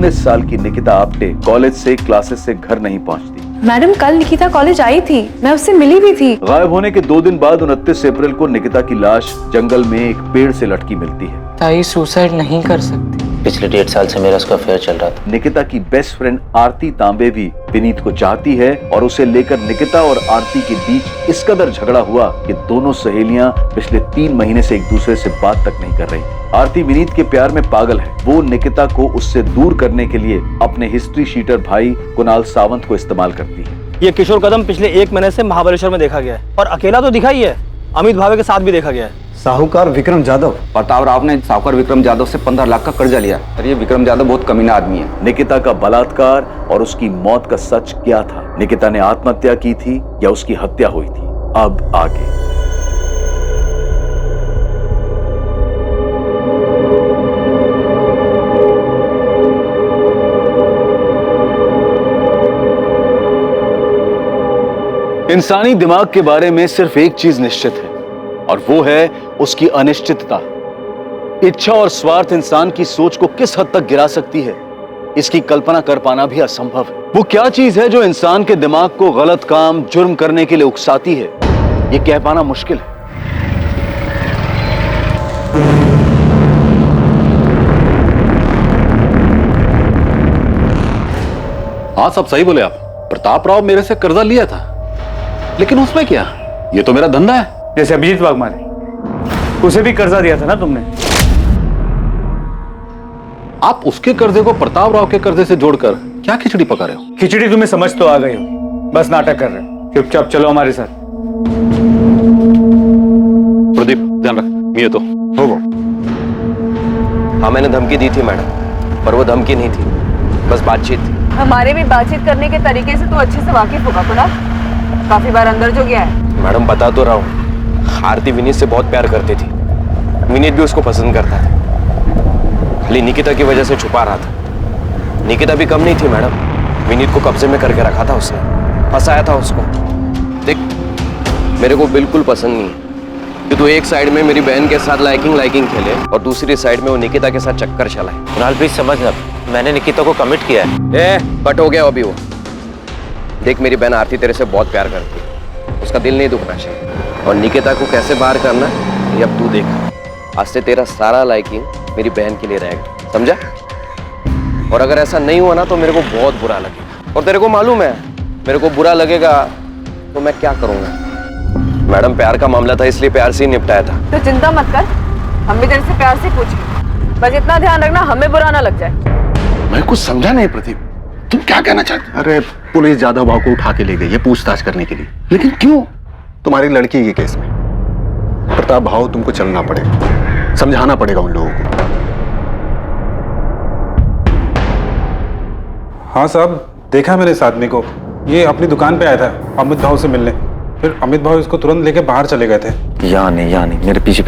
19 साल की निकिता आप्टे कॉलेज से क्लासेस से घर नहीं पहुंचती। मैडम कल निकिता कॉलेज आई थी, मैं उससे मिली भी थी। गायब होने के 2 दिन बाद 29 अप्रैल को निकिता की लाश जंगल में एक पेड़ से लटकी मिलती है। ताई सुसाइड नहीं कर सकती। पिछले 1.5 साल से मेरा उसका अफेयर चल रहा था। निकिता की बेस्ट फ्रेंड आरती तांबे भी विनीत को चाहती है और उसे लेकर निकिता और आरती के बीच इस कदर झगड़ा हुआ कि दोनों सहेलियां पिछले 3 महीने से एक दूसरे से बात तक नहीं कर रही। आरती विनीत के प्यार में पागल है। वो निकिता को उससे दूर करने के लिए अपने हिस्ट्री शीटर भाई कुणाल सावंत को इस्तेमाल करती है। ये किशोर कदम पिछले 1 महीने से महाबलेश्वर में देखा गया है और अकेला तो दिखा ही है, अमित भावे के साथ भी देखा गया है। साहूकार विक्रम जाधव। प्रताप राव ने साहूकार विक्रम जाधव से 15 लाख का कर्जा लिया और ये विक्रम जाधव बहुत कमीना आदमी है। निकिता का बलात्कार और उसकी मौत का सच क्या था? निकिता ने आत्महत्या की थी या उसकी हत्या हुई थी? अब आगे। इंसानी दिमाग के बारे में सिर्फ एक चीज निश्चित है और वो है उसकी अनिश्चितता। इच्छा और स्वार्थ इंसान की सोच को किस हद तक गिरा सकती है, इसकी कल्पना कर पाना भी असंभव है। वो क्या चीज है जो इंसान के दिमाग को गलत काम, जुर्म करने के लिए उकसाती है, ये कह पाना मुश्किल है। हाँ, सब सही बोले आप। प्रताप राव मेरे से कर्जा लिया था, लेकिन उसमें क्या, ये तो मेरा धंधा है। जैसे अभिजीत वाघमारे, उसे भी कर्जा दिया था ना तुमने। आप उसके कर्जे को प्रताप राव के कर्जे से जोड़कर क्या खिचड़ी पका रहे हो? खिचड़ी तुम्हें समझ तो आ गई हो, बस नाटक कर रहे हो। चुपचाप चलो हमारे साथ। प्रदीप, ध्यान रख, मैं तो हो वो। हाँ, मैंने धमकी दी थी मैडम, पर वो धमकी नहीं थी, बस बातचीत थी। हमारे भी बातचीत करने के तरीके से तू अच्छे से वाकिफ होगा कुणाल, काफी बार अंदर जो गया है। मैडम बता तो रहा हूँ, आरती विनीत से बहुत प्यार करती थी, विनीत भी उसको पसंद करता था, खाली निकिता की वजह से छुपा रहा था। निकिता भी कम नहीं थी मैडम, विनीत को कब्जे में करके रखा था उसने, फंसाया था उसको। देख, मेरे को बिल्कुल पसंद नहीं है कि तू एक साइड में मेरी बहन के साथ लाइकिंग खेले और दूसरी साइड में वो निकिता के साथ चक्कर चलाए। कुणाल प्लीज समझ ना, मैंने निकिता को कमिट किया है। बट हो गया अभी वो। देख, मेरी बहन आरती तेरे से बहुत प्यार करती है, उसका दिल नहीं दुखना चाहिए। और निकिता को कैसे बाहर करना ये अब तू देख। आज से तेरा सारा लाइकिंग मेरी बहन के लिए रहेगा, समझा? और अगर ऐसा नहीं हुआ ना तो मेरे को बहुत बुरा लगेगा, और तेरे को मालूम है मेरे को बुरा लगेगा तो मैं क्या करूंगा। मैडम, प्यार का मामला था इसलिए प्यार से ही निपटाया था। तो चिंता मत कर, हम भी तेरे से प्यार से पूछेंगे, बस इतना ध्यान रखना हमें बुरा ना लग जाए। मैं कुछ समझा नहीं प्रदीप, तुम क्या कहना चाहते? अरे पुलिस जाधव भाव को उठा के ले गई है पूछताछ करने के लिए। लेकिन क्यों? तुम्हारी लड़की के केस में प्रताप भाव तुमको चलना पड़ेगा, समझाना पड़ेगा उन लोगों को। हाँ साहब, देखा मैंने इस आदमी को, ये अपनी दुकान पे आया था अमित भाव से मिलने, फिर अमित भाव इसको तुरंत लेके बाहर चले गए थे। यहाँ नहीं, मेरे पीछे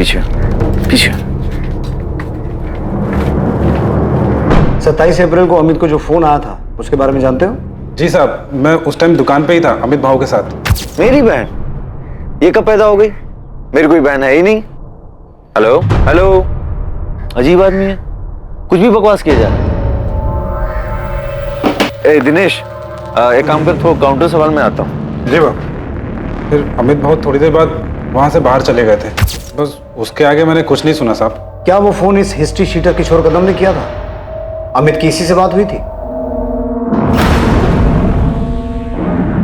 27 अप्रैल को अमित को जो फोन आया था उसके बारे में जानते हो? जी साहब, मैं उस टाइम दुकान पे ही था अमित भाव के साथ। मेरी बहन ये कब पैदा हो गई? मेरी कोई बहन है ही नहीं। हेलो, अजीब आदमी है, कुछ भी बकवास किया जा रहा है। दिनेश, एक काम कर, थोड़ा काउंटर सवाल में आता हूँ। जी बाबा। फिर अमित भाव थोड़ी देर बाद वहां से बाहर चले गए थे, बस उसके आगे मैंने कुछ नहीं सुना साहब। क्या वो फोन इस हिस्ट्री शीटर किशोर कदम ने किया था? अमित की इसी से बात हुई थी?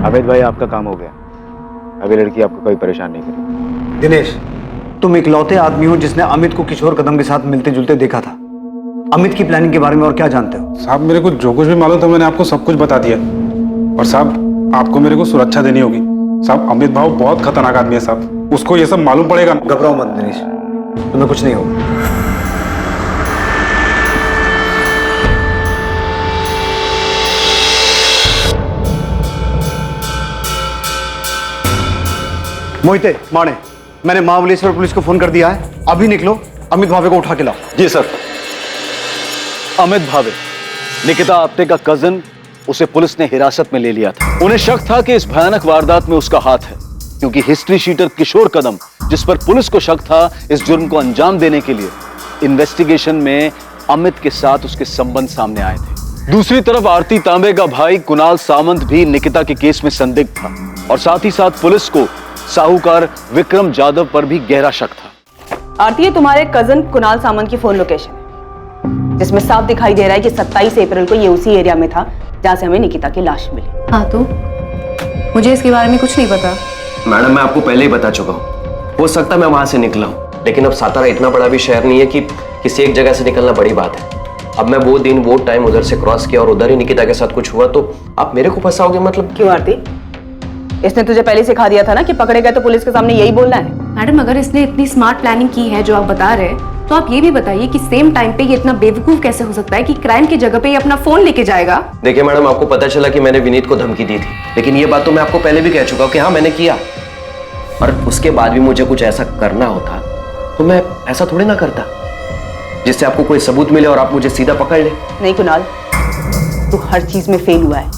अमित भाई, आपका काम हो गया, अभी लड़की आपको कोई परेशान नहीं करेगी। दिनेश, तुम इकलौते आदमी हो जिसने अमित को किशोर कदम के साथ मिलते जुलते देखा था। अमित की प्लानिंग के बारे में और क्या जानते हो? साहब, मेरे को जो कुछ भी मालूम था मैंने आपको सब कुछ बता दिया। और साहब, आपको मेरे को सुरक्षा देनी होगी। साहब, अमित भाव बहुत खतरनाक आदमी है साहब, उसको ये सब मालूम पड़ेगा। घबराओ मत दिनेश, तुम्हें कुछ नहीं होगा। मोहिते, माने, मैंने महाबलेश्वर पुलिस को फोन कर दिया है, अभी निकलो, अमित भावे को उठा के लाओ। जी सर। अमित भावे, निकिता आप्टे का कजिन, उसे पुलिस ने हिरासत में ले लिया था। उन्हें शक था कि इस भयानक वारदात में उसका हाथ है, क्योंकि हिस्ट्री शीटर किशोर कदम, जिस पर पुलिस को शक था, इस जुर्म को अंजाम देने के लिए इन्वेस्टिगेशन में अमित के साथ उसके संबंध सामने आए थे। दूसरी तरफ आरती तांबे का भाई कुणाल सामंत भी निकिता के केस में संदिग्ध था और साथ ही साथ पुलिस को साहूकार विक्रम जाधव पर भी गहरा शक था। आरती, ये तुम्हारे कजन कुणाल सामंत की फोन लोकेशन है, जिसमें साफ दिखाई दे रहा है कि 27 अप्रैल को ये उसी एरिया में था जहां से हमें निकिता की लाश मिली। हाँ, तो मुझे इसके बारे में कुछ नहीं पता। मैडम, मैं आपको पहले ही बता चुका हूँ। हो सकता है मैं वहां से निकला हूँ, लेकिन अब सातारा इतना बड़ा भी शहर नहीं है कि किसी एक जगह से निकलना बड़ी बात है। अब मैं वो दिन वो टाइम उधर से क्रॉस किया और उधर ही निकिता के साथ कुछ हुआ तो आप मेरे को फंसाओगे? मतलब क्यों आरती? इसने तुझे पहले सिखा दिया था ना कि पकड़े गए तो पुलिस के सामने यही बोलना है। मैडम, अगर इसने इतनी स्मार्ट प्लानिंग की है जो आप बता रहे हैं, तो आप ये भी बताइए कि सेम टाइम पे ये इतना बेवकूफ कैसे हो सकता है कि क्राइम की जगह पे ये अपना फोन लेके जाएगा। देखिए मैडम, आपको पता चला कि मैंने विनीत को धमकी दी थी, लेकिन ये बात तो मैं आपको पहले भी कह चुका हूँ कि हाँ मैंने किया, और उसके बाद भी मुझे कुछ ऐसा करना होता तो मैं ऐसा थोड़ी ना करता जिससे आपको कोई सबूत मिले और आप मुझे सीधा पकड़ ले। नहीं कुणाल, तू हर चीज में फेल हुआ है।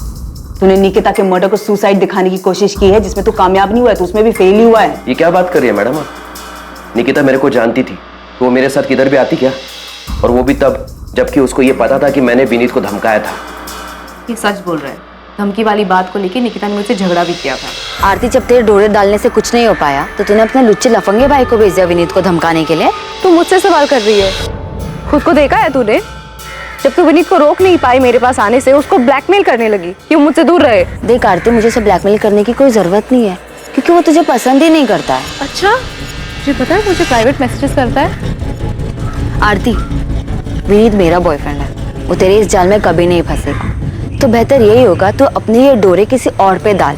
तूने निकिता के मर्डर को सुसाइड दिखाने की कोशिश की है, जिसमें तू कामयाब नहीं हुआ है, तो उसमें भी फेल ही हुआ है। ये क्या बात कर रही है मैडम आप? निकिता मेरे को जानती थी तो वो मेरे साथ किधर भी आती क्या? और वो भी तब जबकि उसको ये पता था कि मैंने विनीत को धमकाया था। ये सच बोल रहा है। धमकी वाली बात को लेकर निकिता ने मुझसे झगड़ा भी किया था। आरती, जब तेरे डोरे डालने से कुछ नहीं हो पाया तो तूने अपने लुच्चे लफंगे भाई को भेज दिया विनीत को धमकाने के लिए। तू मुझसे सवाल कर रही है? खुद को देखा है तूने? जब तू विनीत को रोक नहीं पाई मेरे पास आने से, उसको ब्लैकमेल करने लगी कि वो मुझसे दूर रहे। देख आरती, मुझे उसे ब्लैकमेल करने की कोई जरूरत नहीं है, क्योंकि वो तुझे पसंद ही नहीं करता है। अच्छा, तुझे पता है मुझे प्राइवेट मैसेजेस करता है? आरती, विनीत मेरा बॉयफ्रेंड है, वो तेरे इस जाल में कभी नहीं फंसेगा। तो बेहतर यही होगा तो अपने ये डोरे किसी और पे डाल,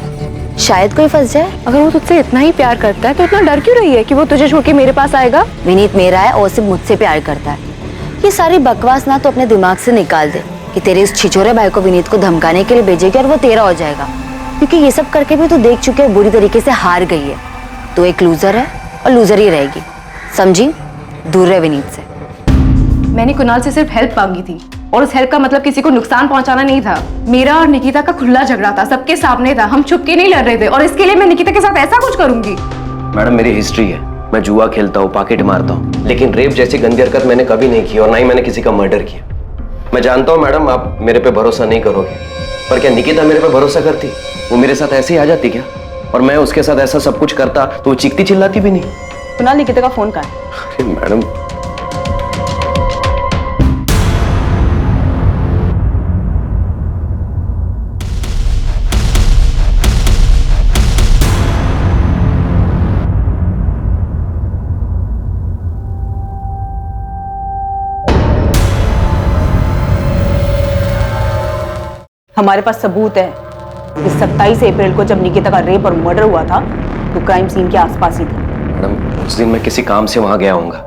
शायद कोई फंस जाए। अगर वो तुझसे इतना ही प्यार करता है तो इतना डर क्यों रही है कि वो तुझे छोड़ के मेरे पास आएगा? विनीत मेरा है और सिर्फ मुझसे प्यार करता है। ये सारी बकवास ना तो अपने दिमाग से निकाल दे कि तेरे इस छिछोरे भाई को विनीत को धमकाने के लिए भेजेगी और वो तेरा हो जाएगा, क्योंकि ये सब करके भी तू देख चुके है बुरी तरीके से हार गई है। तो एक लूजर है और लूजर ही रहेगी, समझी? दूर रहे विनीत से। मैंने कुणाल से सिर्फ हेल्प मांगी थी और उस हेल्प का मतलब किसी को नुकसान पहुंचाना नहीं था। मेरा और निकिता का खुला झगड़ा था, सबके सामने था, हम छुप के नहीं लड़ रहे थे, और इसके लिए मैं निकिता के साथ ऐसा कुछ करूंगी? मैडम, मेरी हिस्ट्री है, मैं जुआ खेलता हूँ, पॉकेट मारता हूँ, लेकिन रेप जैसी गंदी हरकत मैंने कभी नहीं की और ना ही मैंने किसी का मर्डर किया। मैं जानता हूँ मैडम आप मेरे पे भरोसा नहीं करोगे, पर क्या निकिता मेरे पे भरोसा करती? वो मेरे साथ ऐसे ही आ जाती क्या? और मैं उसके साथ ऐसा सब कुछ करता तो वो चीखती चिल्लाती भी नहीं। कुणाल, निकिता का फोन कहाँ है? अरे मैडम, हमारे पास सबूत है कि 27 अप्रैल को जब निकिता का रेप और मर्डर हुआ था तो क्राइम सीन के आसपास ही था। मैडम, उस दिन मैं किसी काम से वहां गया होऊंगा,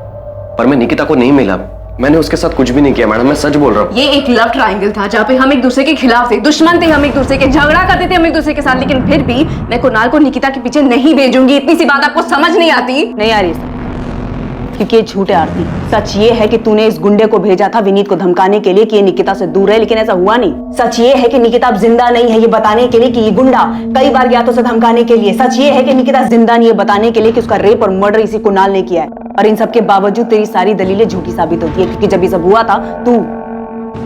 पर मैं निकिता को नहीं मिला। मैंने उसके साथ कुछ भी नहीं किया मैडम, मैं सच बोल रहा हूँ। ये एक लव ट्रायंगल था जहाँ पे हम एक दूसरे के खिलाफ थे, दुश्मन थे, हम एक दूसरे के झगड़ा करते थे हम एक दूसरे के साथ, लेकिन फिर भी मैं कुणाल को निकिता के पीछे नहीं भेजूंगी। इतनी सी बात आपको समझ नहीं आती? नहीं आ रही है, क्योंकि ये झूठ है आरती। सच ये है कि तूने इस गुंडे को भेजा था विनीत को धमकाने के लिए कि ये निकिता से दूर है, लेकिन ऐसा हुआ नहीं। सच ये है कि निकिता अब जिंदा नहीं है, ये बताने के लिए कि ये गुंडा कई बार गया तो उसे धमकाने के लिए। सच ये है कि निकिता जिंदा नहीं है, बताने के लिए कि उसका रेप और मर्डर इसी कुणाल ने किया है। और इन सब के बावजूद तेरी सारी दलीलें झूठी साबित होती है, क्योंकि जब ये सब हुआ था तू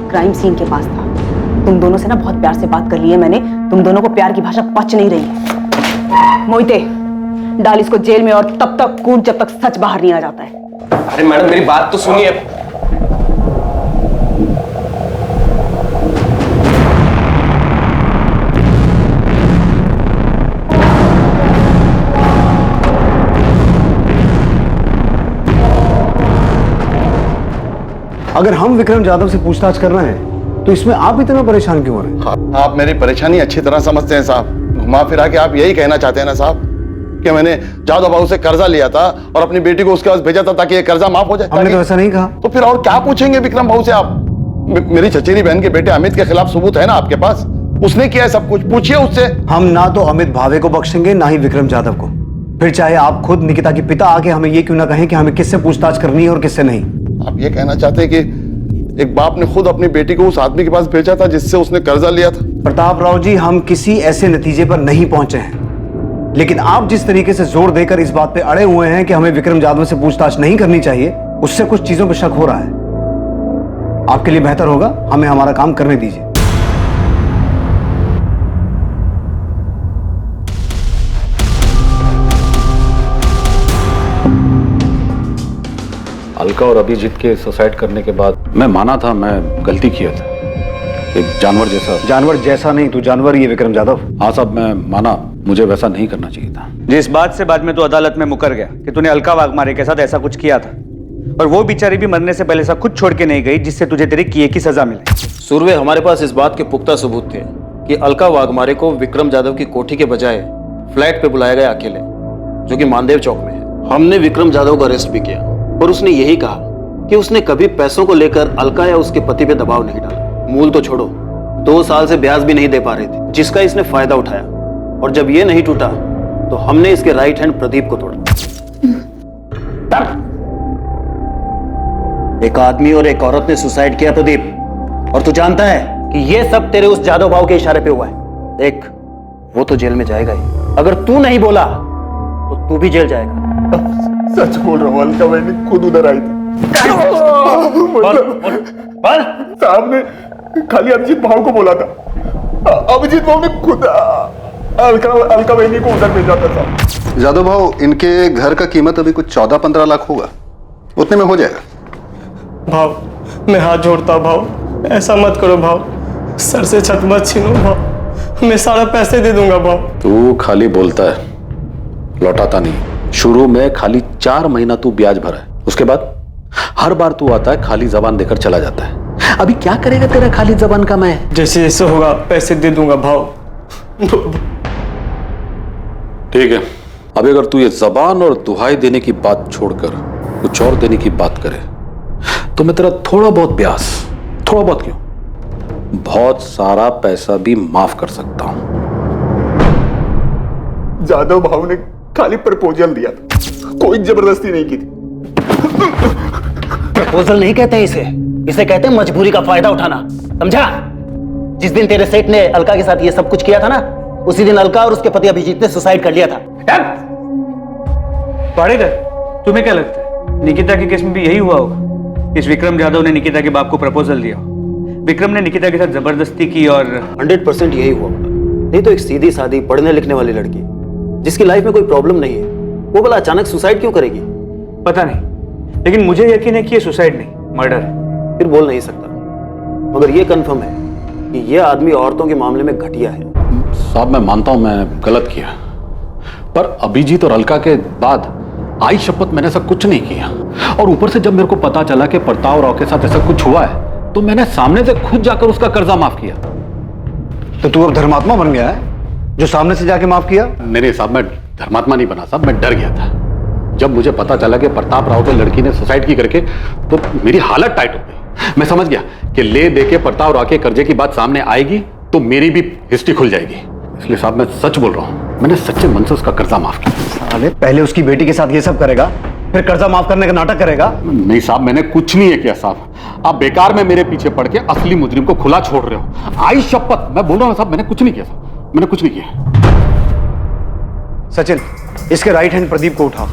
क्राइम सीन के पास था। तुम दोनों से ना बहुत प्यार से बात कर ली है मैंने, तुम दोनों को प्यार की भाषा पच नहीं रही है। मोहिते, डाल इसको जेल में और तब तक कूद जब तक सच बाहर नहीं आ जाता है। अरे मैडम, मेरी बात तो सुनिए। अगर हम विक्रम जाधव से पूछताछ कर रहे हैं तो इसमें आप इतना परेशान क्यों हो रहे हैं? आप मेरी परेशानी अच्छी तरह समझते हैं साहब। घुमा फिरा के आप यही कहना चाहते हैं ना साहब कि मैंने जाधव बाबू से कर्जा लिया था और अपनी बेटी को उसके पास भेजा था ताकि ये कर्जा माफ हो जाए। हमने तो ऐसा नहीं कहा। तो फिर और क्या पूछेंगे विक्रम बाबू से आप? मेरी चचेरी बहन के बेटे अमित के खिलाफ सबूत है ना आपके पास, उसने किया है सब कुछ, पूछिए उससे। हम ना तो अमित भावे को बख्शेंगे ना ही विक्रम जाधव को, फिर चाहे आप खुद निकिता के पिता आके हमें ये क्यों ना कहें कि हमें किससे पूछताछ करनी है और किससे नहीं। आप ये कहना चाहते हैं कि एक बाप ने खुद अपनी बेटी को उस आदमी के पास भेजा था जिससे उसने कर्जा लिया था? प्रताप राव जी, हम किसी ऐसे नतीजे पर नहीं पहुंचे हैं, लेकिन आप जिस तरीके से जोर देकर इस बात पे अड़े हुए हैं कि हमें विक्रम जाधव से पूछताछ नहीं करनी चाहिए, उससे कुछ चीजों पर शक हो रहा है। आपके लिए बेहतर होगा हमें हमारा काम करने दीजिए। अलका और अभिजीत के सुसाइड करने के बाद मैं माना था मैं गलती किया था, एक जानवर जैसा। जानवर जैसा नहीं, तू जानवर ही है विक्रम जाधव। हाँ साहब, मैं माना मुझे वैसा नहीं करना चाहिए था। जिस बात से बाद में तो अदालत में मुकर गया कि तूने अलका वाघमारे के साथ ऐसा कुछ किया था, और वो बेचारी भी मरने से पहले सब कुछ छोड़ के नहीं गई जिससे तुझे तेरे किए की सजा मिले। सूर्य, हमारे पास इस बात के पुख्ता सबूत थे कि अलका वाघमारे को विक्रम जाधव की कोठी के बजाय फ्लैट पे बुलाया गया अकेले, जो कि मानदेव चौक में है। हमने विक्रम जाधव को अरेस्ट भी किया और उसने यही कहा कि उसने कभी पैसों को लेकर अलका या उसके पति पे दबाव नहीं डाला। मूल तो छोड़ो, 2 साल से ब्याज भी नहीं दे पा रहे थे, जिसका इसने फायदा उठाया, और जब ये नहीं टूटा तो हमने इसके राइट हैंड प्रदीप को तोड़ा। एक आदमी और एक औरत ने सुसाइड किया प्रदीप, और तू जानता है कि ये सब तेरे उस जादव भाव के इशारे पे हुआ है। देख, वो तो जेल में जाएगा ही, अगर तू नहीं बोला तो तू भी जेल जाएगा। सच बोल रहा हूँ, अलका बहन खुद उधर आई थी। साहब ने खाली अभिजीत भाव को बोला था, अभिजीत भाव ने खुद अलका बहनी को उधर भेजा था साहब। जादव भाव, इनके घर का कीमत अभी कुछ 14-15 लाख होगा, उतने में हो जाएगा। भाव, मैं हाथ जोड़ता भाव, ऐसा मत करो भाव, सर से छत मत छीनो भाव, मैं सारा पैसे दे दूंगा भाव। तू खाली बोलता है, लौटाता नहीं। शुरू में खाली 4 महीना तू ब्याज भरा है, उसके बाद हर बार तू आता है खाली जबान देकर चला जाता है। अभी क्या करेगा तेरा खाली जबान का मैं? जैसे जैसे होगा पैसे दे दूंगा भाव। ठीक है, अभी अगर तू ये जबान और दुहाई देने की बात छोड़कर कुछ और देने की बात करे तो मैं तेरा थोड़ा बहुत ब्याज, थोड़ा बहुत क्यों, बहुत सारा पैसा भी माफ कर सकता हूं। जादव भाव ने खाली प्रपोजल दिया था, कोई जबरदस्ती नहीं की थी। प्रपोजल नहीं कहते इसे, इसे कहते हैं मजबूरी का फायदा उठाना, समझा? जिस दिन तेरे सेठ ने अलका के साथ ये सब कुछ किया था ना, उसी दिन अलका और उसके पति अभिजीत ने सुसाइड कर लिया था। पाड़ेकर, तुम्हें क्या लगता है निकिता के केस में भी यही हुआ होगा? इस विक्रम जाधव ने निकिता के बाप को प्रपोजल दिया, विक्रम ने निकिता के साथ जबरदस्ती की, और 100% यही हुआ होगा। नहीं तो एक सीधी सादी पढ़ने लिखने वाली लड़की जिसकी लाइफ में कोई प्रॉब्लम नहीं है, वो भला अचानक सुसाइड क्यों करेगी? पता नहीं, लेकिन मुझे यकीन है कि ये सुसाइड नहीं, मर्डर है। फिर बोल नहीं सकता, मगर ये कंफर्म है कि ये आदमी औरतों के मामले में घटिया है। साहब, मैं मानता हूं मैं गलत किया, पर अभिजीत और अलका के बाद आई शपथ मैंने ऐसा कुछ नहीं किया। और ऊपर से जब मेरे को पता चला कि प्रताप राव के साथ ऐसा कुछ हुआ है, तो मैंने सामने से खुद जाकर उसका कर्जा माफ किया। तो तू अब धर्मात्मा बन गया है जो सामने से जाके माफ किया? नहीं साहब, मैं धर्मात्मा नहीं बना साहब, मैं डर गया था। जब मुझे पता चला कि प्रताप राव के लड़की ने सुसाइड की करके, तो मेरी हालत टाइट हो गई। मैं समझ गया कि ले दे के प्रताप राव के कर्जे की बात सामने आएगी तो मेरी भी हिस्ट्री खुल जाएगी। इसलिए साहब मैं सच बोल रहा हूं, मैंने सच्चे मन से उसका कर्जा माफ किया। साले, पहले उसकी बेटी के साथ ये सब करेगा, फिर कर्जा माफ करने का नाटक करेगा? नहीं साहब, मैंने कुछ नहीं किया साहब, आप बेकार में मेरे पीछे पड़ के असली मुजरिम को खुला छोड़ रहे हो। आई शपथ, मैं बोल रहा हूं साहब, मैंने कुछ नहीं किया साहब, मैंने कुछ नहीं किया। सचिन, इसके राइट हैंड प्रदीप को उठाओ।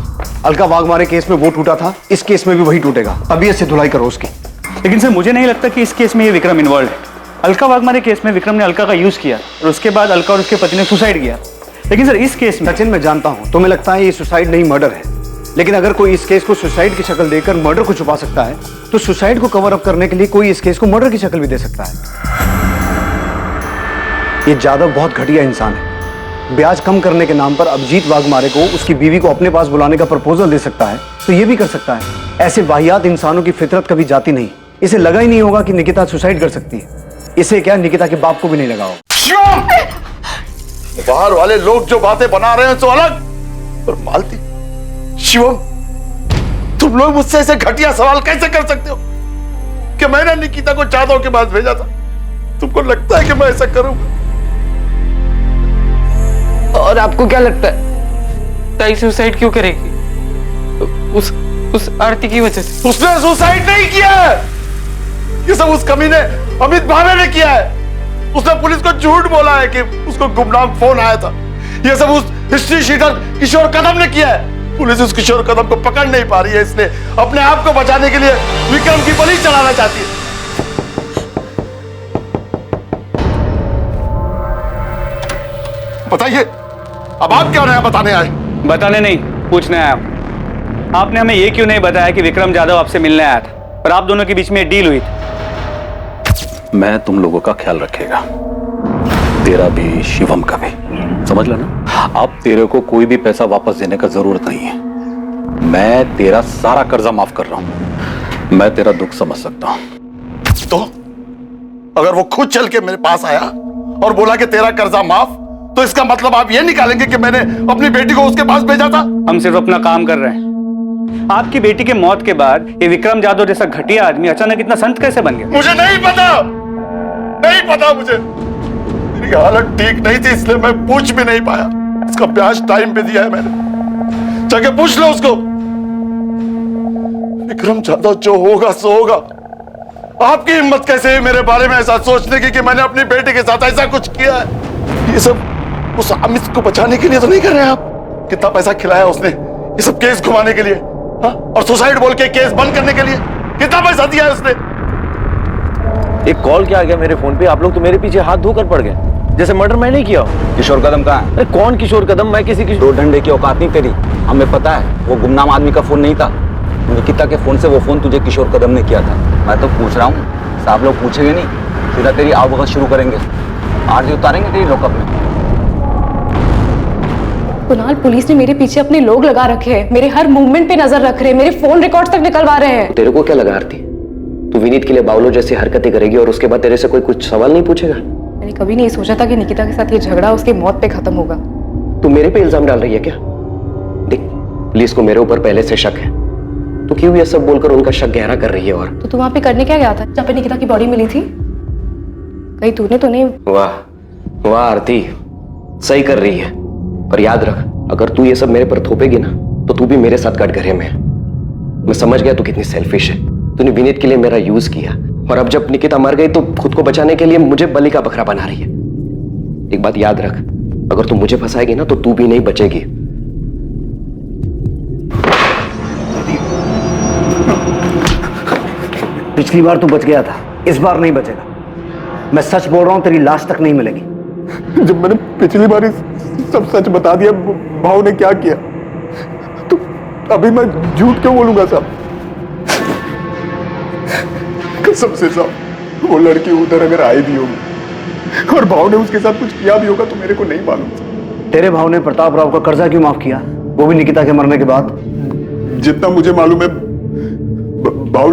अलका वाघमारे केस में वो टूटा था, इस केस में भी वही टूटेगा। अभी इससे धुलाई करो उसकी। लेकिन सर, मुझे नहीं लगता कि इस केस में ये विक्रम इन्वॉल्व है। अलका वाघमारे केस में विक्रम ने अलका का यूज किया और उसके बाद अलका और उसके पति ने सुसाइड किया। लेकिन सर, इस केस में सचिन, मैं जानता हूं तुम्हें लगता है ये सुसाइड नहीं मर्डर है, लेकिन अगर कोई इस केस को सुसाइड की शक्ल देकर मर्डर को छुपा सकता है, तो सुसाइड को कवर अप करने के लिए कोई इस केस को मर्डर की शक्ल भी दे सकता है। ये जादव बहुत घटिया इंसान है। ब्याज कम करने के नाम पर अभिजीत वाघमारे को उसकी बीवी को अपने पास बुलाने का प्रपोजल दे सकता है, तो ये भी कर सकता है। ऐसे वाहियात इंसानों की फितरत कभी जाती नहीं। इसे लगा ही नहीं होगा कि निकिता सुसाइड कर सकती है। इसे क्या, निकिता के बाप को भी नहीं लगा हो। बाहर वाले लोग जो बातें बना रहे हैं तो अलग, पर मालती, शिवम, तुम लोग मुझसे ऐसे घटिया सवाल कैसे कर सकते हो कि मैंने निकिता को जादव के पास भेजा था? तुमको लगता है कि मैं ऐसा करूंगा? और आपको क्या लगता है ताई सुसाइड क्यों करेगी? उस आरती की वजह से। उसने सुसाइड नहीं किया है, ये सब उस कमीने अमित भावे ने किया है। उसने पुलिस को झूठ बोला है कि उसको गुमनाम फोन आया था। ये सब उस हिस्ट्री शीटर किशोर कदम ने किया है। पुलिस उस किशोर कदम को पकड़ नहीं पा रही है, इसलिए अपने आप को बचाने के लिए विक्रम की बलि चढ़ाना चाहती है। बताइए, अब आप क्या नया बताने आए? बताने नहीं, पूछने आया हूं। आपने हमें ये क्यों नहीं बताया कि विक्रम जाधव आपसे मिलने आया था और आप दोनों के बीच में डील हुई थी? मैं तुम लोगों का ख्याल रखेगा, तेरा भी शिवम का भी, समझ लेना। अब तेरे को कोई भी पैसा वापस देने का जरूरत नहीं है। मैं तेरा सारा कर्जा माफ कर रहा हूं। मैं तेरा दुख समझ सकता हूं। तो अगर वो खुद चल के मेरे पास आया और बोला कि तेरा कर्जा माफ, तो इसका मतलब आप ये निकालेंगे कि मैंने अपनी बेटी को उसके पास भेजा था? हम सिर्फ अपना काम कर रहे हैं। आपकी बेटी के मौत के बाद ये विक्रम जाधव जैसा घटिया आदमी अचानक इतना संत कैसे बन गया? मुझे नहीं पता, नहीं पता मुझे। मेरी हालत ठीक नहीं थी, इसलिए मैं पूछ भी नहीं पाया। इसका ब्याज टाइम पे दिया है मैंने, जाके पूछ लो उसको। विक्रम जाधव जो होगा सो होगा। आपकी हिम्मत कैसे है मेरे बारे में ऐसा सोचने की कि मैंने अपनी बेटी के साथ ऐसा कुछ किया है? ये सब उस अमित को बचाने के लिए तो नहीं कर रहे आप? कितना पैसा खिलाया उसने ये सब केस घुमाने के लिए, हाँ? और सुसाइड बोल के केस बंद करने के लिए कितना पैसा दिया है उसने? एक कॉल क्या आ गया मेरे फोन पे, आप लोग तो मेरे पीछे हाथ धोकर पड़ गए, जैसे मर्डर मैं नहीं किया। किशोर कदम कहाँ है? अरे कौन किशोर कदम? मैं किसी की दो डंडे की औकात नहीं तेरी, हमें पता है। वो गुमनाम आदमी का फोन नहीं था, निकिता के फोन से वो फोन तुझे किशोर कदम ने किया था। मैं तो पूछ रहा हूँ, साहब लोग पूछेंगे नहीं, सीधा तेरी आवभगत शुरू करेंगे, आरती उतारेंगे तेरी लॉकअप में। कुणाल, पुलिस ने मेरे पीछे अपने लोग लगा रखे हैं, मेरे हर मूवमेंट पे नजर रख रहे हैं, मेरे फोन रिकॉर्ड्स तक निकलवा रहे हैं। तेरे को क्या लगा आरती, तू विनीत के लिए बावलो जैसी हरकतें करेगी और उसके बाद तेरे से कोई कुछ सवाल नहीं पूछेगा? मैंने कभी नहीं सोचा था कि निकिता के साथ ये झगड़ा उसकी मौत पे खत्म होगा। तू मेरे पे इल्जाम डाल रही है क्या? देख, पुलिस को मेरे ऊपर पहले से शक है, तो क्यों ये सब बोलकर उनका शक गहरा कर रही है? और तो तू वहां पे करने क्या गया था जहाँ पे निकिता की बॉडी मिली थी? कहीं तूने तो नहीं? वाह वाह आरती, सही कर रही है। पर याद रख, अगर तू ये सब मेरे पर थोपेगी ना, तो तू भी मेरे साथ कटघरे में है। मैं समझ गया तू कितनी सेल्फिश है। तूने विनीत के लिए मेरा यूज किया, और अब जब निकिता मर गई तो खुद को बचाने के लिए मुझे बलि का बकरा बना रही है। एक बात याद रख, अगर तू मुझे फंसाएगी ना तो तू भी नहीं बचेगी। पिछली बार तू बच गया था, इस बार नहीं बचेगा। मैं सच बोल रहा हूं, तेरी लाश तक नहीं मिलेगी। जब मैंने पिछली बार सब सच बता दिया, भाव ने क्या किया, तो अभी मैं झूठ क्यों बोलूंगा साहब? कसम से साहब, वो लड़की उधर अगर आई भी होगी और भाव ने उसके साथ कुछ किया भी होगा तो मेरे को नहीं मालूम। तेरे भाव ने प्रताप राव का कर्जा क्यों माफ किया, वो भी निकिता के मरने के बाद? जितना मुझे मालूम है, भाव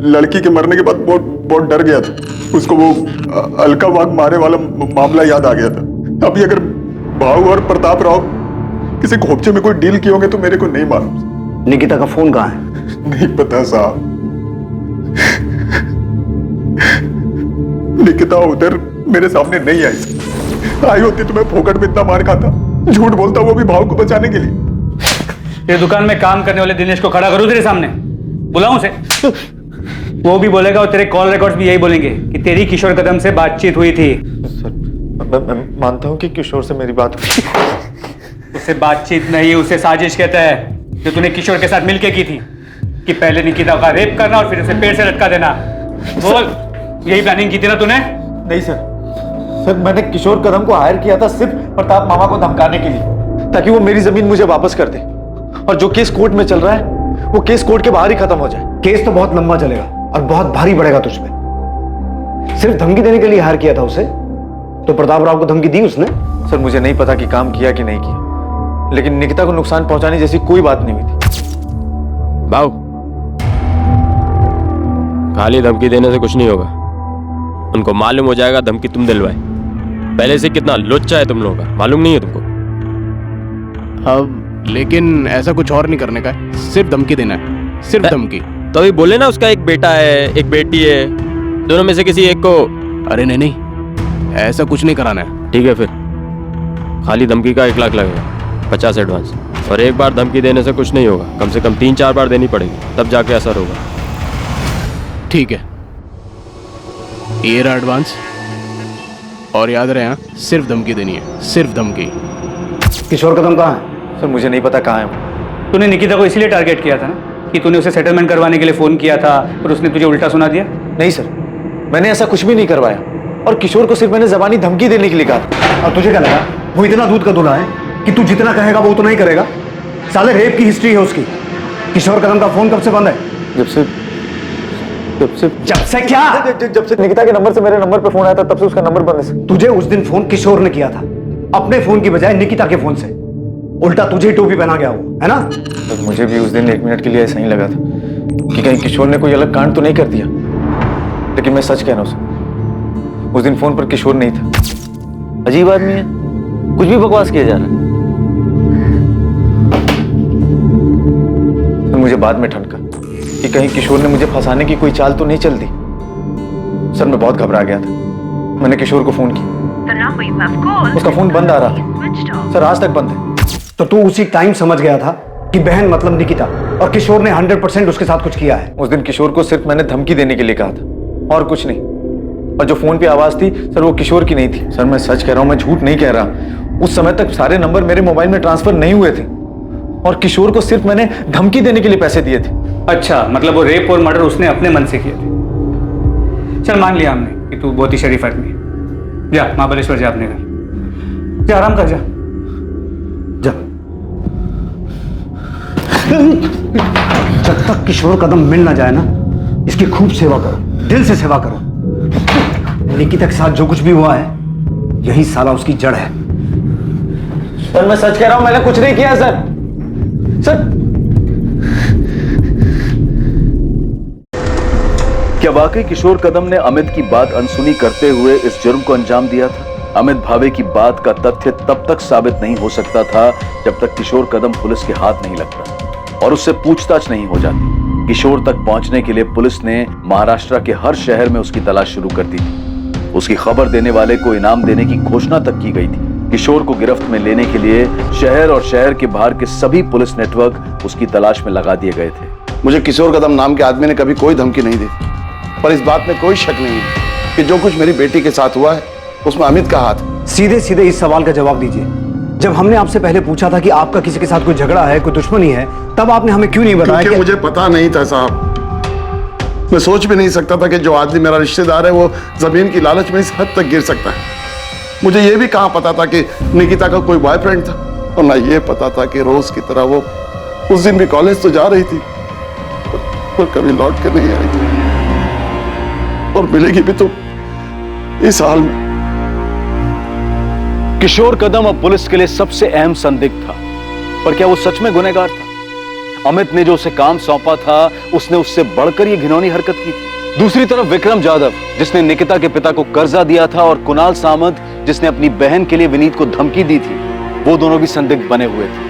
लड़की के मरने के बाद बहुत डर गया था। उसको वो अलका वाघ मारे वाला मामला याद आ गया था। अभी अगर भाव और प्रताप राव किसी खोपचे में कोई डील किए होंगे तो मेरे को नहीं मालूम। निकिता का फोन कहाँ है? नहीं पता साहब। निकिता उधर मेरे सामने नहीं आई होती तो मैं फोकट में इतना मार खाता, झूठ बोलता वो भी भाव को बचाने के लिए। ये दुकान में काम करने वाले दिनेश को खड़ा करूं तेरे सामने, बुलाऊं उसे? वो भी बोलेगा और तेरे कॉल रिकॉर्ड्स भी यही बोलेंगे कि तेरी किशोर कदम से बातचीत हुई थी। सर, मैं मानता हूं कि किशोर से मेरी बात उसे बातचीत नहीं, उसे साजिश कहता है, जो तूने किशोर के साथ मिलके की थी, कि पहले निकिता का रेप करना और फिर उसे पेड़ से लटका देना। बोल, यही प्लानिंग की थी ना तूने? नहीं सर, मैंने किशोर कदम को हायर किया था सिर्फ प्रताप मामा को धमकाने के लिए, ताकि वो मेरी जमीन मुझे वापस कर दे, और जो केस कोर्ट में चल रहा है वो केस कोर्ट के बाहर ही खत्म हो जाए। केस तो बहुत लंबा चलेगा और बहुत भारी पड़ेगा तुझ पे। सिर्फ धमकी देने के लिए हायर किया था उसे, तो प्रताप राव को धमकी दी उसने? सर, मुझे नहीं पता कि काम किया कि नहीं किया, लेकिन निकिता को नुकसान पहुंचाने जैसी कोई बात नहीं हुई थी। बाऊ, खाली धमकी देने से कुछ नहीं होगा। उनको मालूम हो जाएगा धमकी तुम दिलवाए। पहले से कितना लुच्चा है तुम लोगों का, मालूम नहीं है तुमको? अब लेकिन ऐसा कुछ और नहीं करने का है, सिर्फ धमकी देना है, सिर्फ धमकी। तो अभी बोले ना उसका एक बेटा है, एक बेटी है, दोनों में से किसी एक को। अरे नहीं, ऐसा कुछ नहीं कराना है। ठीक है, फिर खाली धमकी का 1 लाख लगेगा, 50 एडवांस। और एक बार धमकी देने से कुछ नहीं होगा, कम से कम 3-4 बार देनी पड़ेगी, तब जाके असर होगा। ठीक है, ये रहा एडवांस, और याद रहे, सिर्फ धमकी देनी है, सिर्फ धमकी। किशोर कदम कहाँ है? सर, मुझे नहीं पता कहाँ है। तूने निकिता को इसलिए टारगेट किया था ना कि तूने उसे सेटलमेंट करवाने के लिए फोन किया था और उसने तुझे उल्टा सुना दिया? नहीं सर, मैंने ऐसा कुछ भी नहीं करवाया, और किशोर को सिर्फ मैंने जबानी धमकी देने के लिए कहा था। और तुझे क्या लगा वो इतना दूध का दूल्हा है कि तू जितना कहेगा वो उतना ही करेगा। साले रेप की हिस्ट्री है उसकी। किशोर कदम का फोन कब से बंद है? जब से क्या? जब से निकिता के नंबर से मेरे नंबर पे फोन आया था तब से उसका नंबर बंद है। तुझे उस दिन फोन किशोर ने किया था, अपने फोन की बजाय निकिता के फोन से। उल्टा तुझे टोपी पहना गया वो, है ना? तो मुझे भी उस दिन 1 मिनट के लिए ऐसा ही लगा था कि कहीं किशोर ने कोई अलग कांड तो नहीं कर दिया, लेकिन मैं सच कह रहा हूं, उस दिन फोन पर किशोर नहीं था। अजीब आदमी है, कुछ भी बकवास किया जा रहा है। मुझे बाद में ठनका कि कहीं किशोर ने मुझे फंसाने की कोई चाल तो नहीं चल दी। सर मैं बहुत घबरा गया था। मैंने किशोर को फोन किया, उसका फोन बंद आ रहा था सर, आज तक बंद है। तो तू उसी टाइम समझ गया था कि बहन मतलब निकिता, और किशोर ने 100% उसके साथ कुछ किया है। उस दिन किशोर को सिर्फ मैंने धमकी देने के लिए कहा था और कुछ नहीं। और जो फोन पे आवाज थी सर वो किशोर की नहीं थी। सर मैं सच कह रहा हूं, मैं झूठ नहीं कह रहा। उस समय तक सारे नंबर मेरे मोबाइल में ट्रांसफर नहीं हुए थे और किशोर को सिर्फ मैंने धमकी देने के लिए पैसे दिए थे। अच्छा, मतलब वो रेप और मर्डर उसने अपने मन से किए थे। चल मान लिया हमने कि तू बहुत ही शरीफ आदमी है। जा महाबलेश्वर जा अपने घर, जा आराम कर, जा जा। जब तक किशोर कदम मिल ना जाए ना, इसकी खूब सेवा करो, दिल से सेवा करो। निकिता के साथ जो कुछ भी हुआ है यही साला उसकी जड़ है। सर मैं सच कह रहा हूं, मैंने कुछ नहीं किया सर। क्या वाकई किशोर कदम ने अमित की बात अनसुनी करते हुए इस जुर्म को अंजाम दिया था? अमित भावे की बात का तथ्य तब तक साबित नहीं हो सकता था जब तक किशोर कदम पुलिस के हाथ नहीं लगता और उससे पूछताछ नहीं हो जाती। किशोर तक पहुंचने के लिए पुलिस ने महाराष्ट्र के हर शहर में उसकी तलाश शुरू कर दी थी। उसकी खबर देने वाले को इनाम देने की घोषणा तक की गई थी। किशोर को गिरफ्त में लेने के लिए शहर और शहर के बाहर के सभी पुलिस नेटवर्क उसकी तलाश में लगा दिए गए थे। मुझे किशोर कदम नाम के आदमी ने कभी कोई धमकी नहीं दी, पर इस बात में कोई शक नहीं है कि जो कुछ मेरी बेटी के साथ हुआ है उसमें अमित का हाथ। सीधे सीधे इस सवाल का जवाब दीजिए। जब हमने आपसे पहले पूछा था कि आपका किसी के साथ कोई झगड़ा है, कोई दुश्मनी है, तब आपने हमें क्यों नहीं बताया? क्योंकि मुझे पता नहीं था साहब। मैं सोच भी नहीं सकता था कि जो आदमी मेरा रिश्तेदार है वो जमीन की लालच में इस हद तक गिर सकता है। मुझे ये भी कहाँ पता था कि निकिता का कोई बॉयफ्रेंड था, और ना ये पता था कि रोज की तरह वो उस दिन भी कॉलेज तो जा रही थी पर कभी लौट कर नहीं आई थी, और मिलेगी भी तो इस हाल में। किशोर कदम अब पुलिस के लिए सबसे अहम संदिग्ध था, पर क्या वो सच में गुनहगार था? अमित ने जो उसे काम सौंपा था उसने उससे बढ़कर ये घिनौनी हरकत की थी। दूसरी तरफ विक्रम जाधव, जिसने निकिता के पिता को कर्जा दिया था, और कुणाल सामंत, जिसने अपनी बहन के लिए विनीत को धमकी दी थी, वो दोनों भी संदिग्ध बने हुए थे,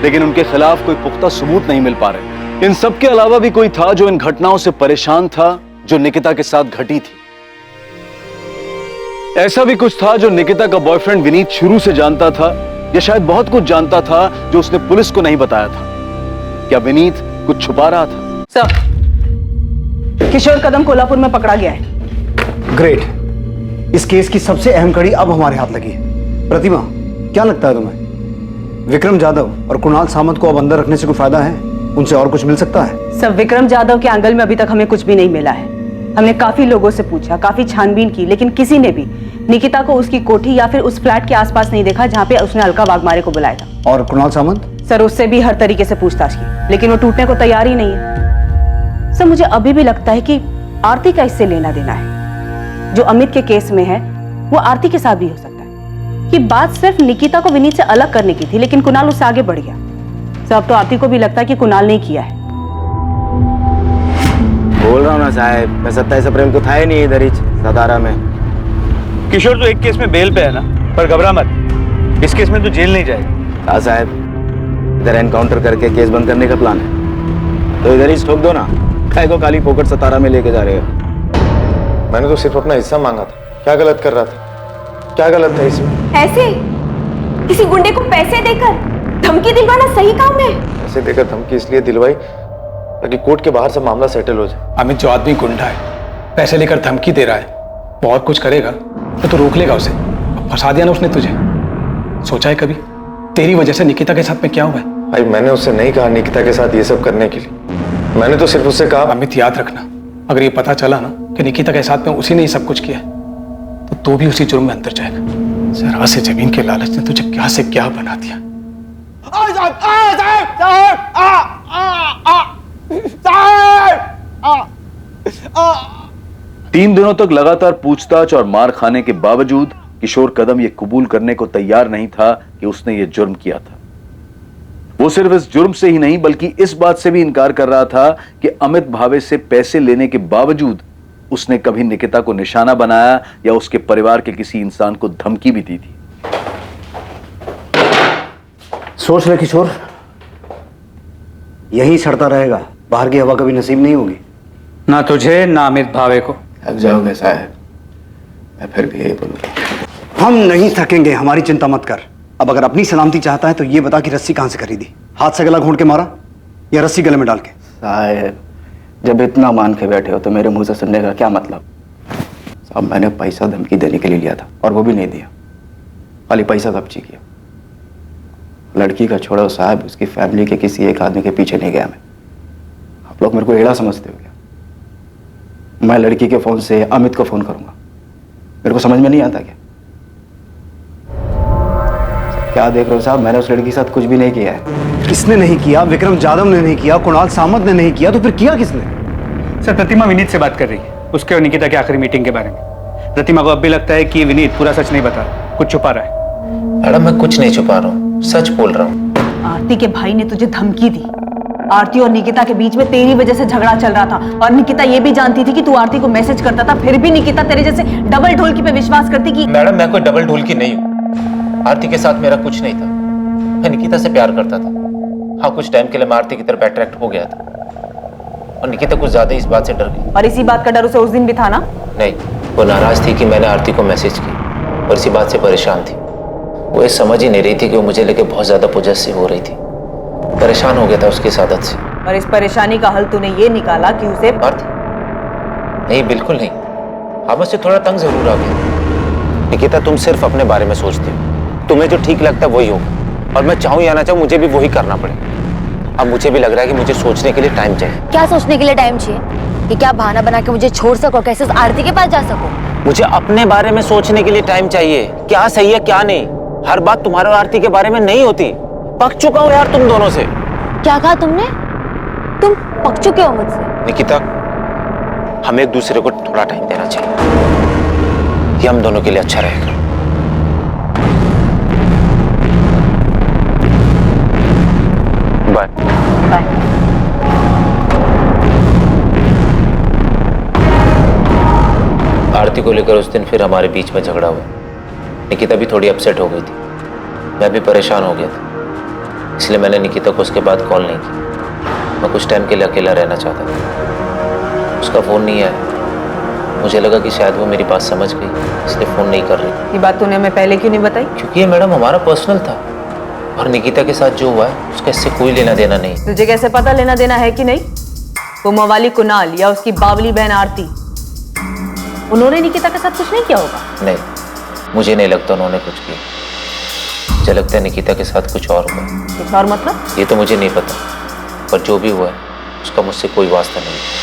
लेकिन उनके खिलाफ कोई पुख्ता सबूत नहीं मिल पा रहे। इन सब के अलावा भी कोई था जो इन घटनाओं से परेशान था जो निकिता के साथ घटी थी। ऐसा भी कुछ था जो निकिता का बॉयफ्रेंड विनीत शुरू से जानता था, या शायद बहुत कुछ जानता था जो उसने पुलिस को नहीं बताया था। क्या विनीत कुछ छुपा रहा था? सर, किशोर कदम कोल्हापुर में पकड़ा गया है। ग्रेट। इस केस की सबसे अहम कड़ी अब हमारे हाथ लगी है। प्रतिमा, क्या लगता है तुम्हें, विक्रम जाधव और कुणाल सामंत को अब अंदर रखने से कोई फायदा है? उनसे और कुछ मिल सकता है? सब विक्रम जाधव के एंगल में अभी तक हमें कुछ भी नहीं मिला है। हमने काफी लोगों से पूछा, काफी छानबीन की, लेकिन किसी ने भी निकिता को उसकी कोठी या फिर उस फ्लैट के आसपास नहीं देखा जहाँ पे उसने अलका वाघमारे को बुलाया था। और कुणाल सामंत? सर, उससे भी हर तरीके से पूछताछ की, लेकिन वो टूटने को तैयार ही नहीं है। सर, मुझे अभी भी लगता है कि आरती का इससे लेना देना है। जो अमित के केस में है वो आरती के साथ भी हो सकता है कि बात सिर्फ निकिता को विनीत से अलग करने की थी, लेकिन कुणाल उससे आगे बढ़ गया। सर, अब तो आरती को भी लगता है कि कुणाल ने किया है। बोल रहा हूँ ना साहब, मैं 27 अप्रैल को था ही नहीं इधर ही सतारा में। किशोर तो एक केस में बेल पे है ना, पर घबरा मत, इस केस में तो जेल नहीं जाएगा। हाँ साहब, इधर एनकाउंटर करके केस बंद करने का प्लान है, तो इधर ही ठोक दो ना। काय को खाली पोकट सतारा में लेके जा रहे हो? मैंने तो सिर्फ अपना हिस्सा मांगा था। क्या गलत कर रहा था? क्या गलत था इसमें? ऐसे किसी गुंडे को पैसे देकर धमकी दिलवाना सही काम है? पैसे देकर धमकी इसलिए दिलवाई ताकि कोर्ट के बाहर से मामला सेटल हो जाए। अमित जो आदमी गुंडा है, पैसे लेकर धमकी दे रहा है, बहुत कुछ करेगा तो रोक लेगा उसे। फंसा दिया ना उसने तुझे। सोचा है कभी तेरी वजह से निकिता के साथ में क्या हुआ है? भाई, मैंने उससे नहीं कहा निकिता के साथ ये सब करने के लिए। मैंने तो सिर्फ उससे कहा। अमित, याद रखना, अगर ये पता चला ना कि निकिता के साथ में उसी ने ये सब कुछ किया तो तू भी उसी जुर्म में अंदर जाएगा। जरा से जमीन के लालच ने तुझे क्या से क्या बना दिया। तीन दिनों तक लगातार पूछताछ और मार खाने के बावजूद किशोर कदम ये कबूल करने को तैयार नहीं था कि उसने ये जुर्म किया था। वो सिर्फ इस जुर्म से ही नहीं बल्कि इस बात से भी इनकार कर रहा था कि अमित भावे से पैसे लेने के बावजूद उसने कभी निकिता को निशाना बनाया या उसके परिवार के किसी इंसान को धमकी भी दी थी। सोच ले किशोर, यही सड़ता रहेगा, बाहर की हवा कभी नसीब नहीं होगी। ना तुझे ना अमित भावे को। थक जाओगे साहब, मैं फिर भी यही बोलूंगा। हम नहीं थकेंगे, हमारी चिंता मत कर। अब अगर अपनी सलामती चाहता है तो ये बता कि रस्सी कहां से खरीदी? हाथ से गला घोंट के मारा या रस्सी गले में डाल के? साहब जब इतना मान के बैठे हो तो मेरे मुंह से सुनने का क्या मतलब? साहब मैंने पैसा धमकी देने के लिए लिया था और वो भी नहीं दिया, खाली पैसा कब्जी किया। लड़की का छोड़ो साहब, उसकी फैमिली के किसी एक आदमी के पीछे नहीं गया मैं। आप लोग मेरे को एड़ा समझते हो क्या? मैं लड़की के फोन से अमित को फोन करूंगा? मेरे को समझ में नहीं आता क्या? क्या देख रहे हो साहब, मैंने उस लड़की के साथ कुछ भी नहीं किया है। किसने नहीं किया? विक्रम जाधव ने नहीं किया, कुणाल सामंत ने नहीं किया, तो फिर किया किसने? सर प्रतिमा विनीत से बात कर रही है, उसके और निकिता की आखिरी मीटिंग के बारे में। प्रतिमा को अब भी लगता है कि विनीत पूरा सच नहीं बता रहा, कुछ छुपा रहा है। मैडम मैं कुछ नहीं छुपा रहा हूँ, सच बोल रहा हूँ। आरती के भाई ने तुझे धमकी दी। आरती और निकिता के बीच में तेरी वजह से झगड़ा चल रहा था और निकिता ये भी जानती थी कि तू आरती को मैसेज करता था, फिर भी निकिता तेरे जैसे डबल ढोलकी पे विश्वास करती कि मैडम मैं कोई डबल ढोलकी नहीं हूँ। आरती के साथ मेरा कुछ नहीं था, मैं निकिता से प्यार करता था। हाँ कुछ टाइम के लिए मैं आरती की तरफ अट्रैक्ट हो गया था और निकिता कुछ ज्यादा इस बात से डर गई। और इसी बात का डर उसे उस दिन भी था ना? नहीं, वो नाराज थी कि मैंने आरती को मैसेज की और इसी बात से परेशान थी। वो ये समझ ही नहीं रही थी कि वो मुझे लेके बहुत ज्यादा पॉजेसिव हो रही थी। परेशान हो गया था उसकी इस आदत से। और इस परेशानी का हल तूने ये निकाला कि उसे नहीं बिल्कुल नहीं, आप मुझसे थोड़ा तंग जरूर आ गया। निकिता तुम सिर्फ अपने बारे में सोचती हो, तुम्हें जो ठीक लगता है वही होगा और मैं चाहूं या ना चाहूं मुझे भी वही करना पड़े। अब मुझे भी लग रहा है कि मुझे सोचने के लिए टाइम चाहिए। क्या सोचने के लिए टाइम चाहिए? कि क्या बहाना बना के मुझे छोड़ सको, कैसे उस आरती के पास जा सको? मुझे अपने बारे में सोचने के लिए टाइम चाहिए, क्या सही है क्या नहीं। हर बात तुम्हारे और आरती के बारे में नहीं होती। पक चुका हूं यार तुम दोनों से। क्या कहा तुमने? तुम पक चुके हो मुझसे? निकिता हमें एक दूसरे को थोड़ा टाइम देना चाहिए, ये हम दोनों के लिए अच्छा रहेगा। Bye bye. आरती को लेकर उस दिन फिर हमारे बीच में झगड़ा हुआ। निकिता भी थोड़ी अपसेट हो गई थी, मैं भी परेशान हो गया था, इसलिए मैंने निकिता को उसके बाद कॉल नहीं की। मैं कुछ टाइम के लिए अकेला रहना चाहता था। उसका फोन नहीं आया, मुझे लगा कि शायद वो मेरी बात समझ गई, इसलिए फोन नहीं कर रही। ये बात तूने हमें पहले क्यों नहीं बताई? क्योंकि ये मैडम हमारा पर्सनल था और निकिता के साथ जो हुआ है उसका इससे कोई लेना देना नहीं। तुझे कैसे पता लेना देना है कि नहीं? वो मवाली कुणाल या उसकी बावली बहन आरती, उन्होंने निकिता के साथ कुछ नहीं किया होगा? नहीं, मुझे नहीं लगता उन्होंने कुछ किया। मुझे लगता है निकिता के साथ कुछ और हुआ। कुछ और मतलब? ये तो मुझे नहीं पता, पर जो भी हुआ है उसका मुझसे कोई वास्ता नहीं।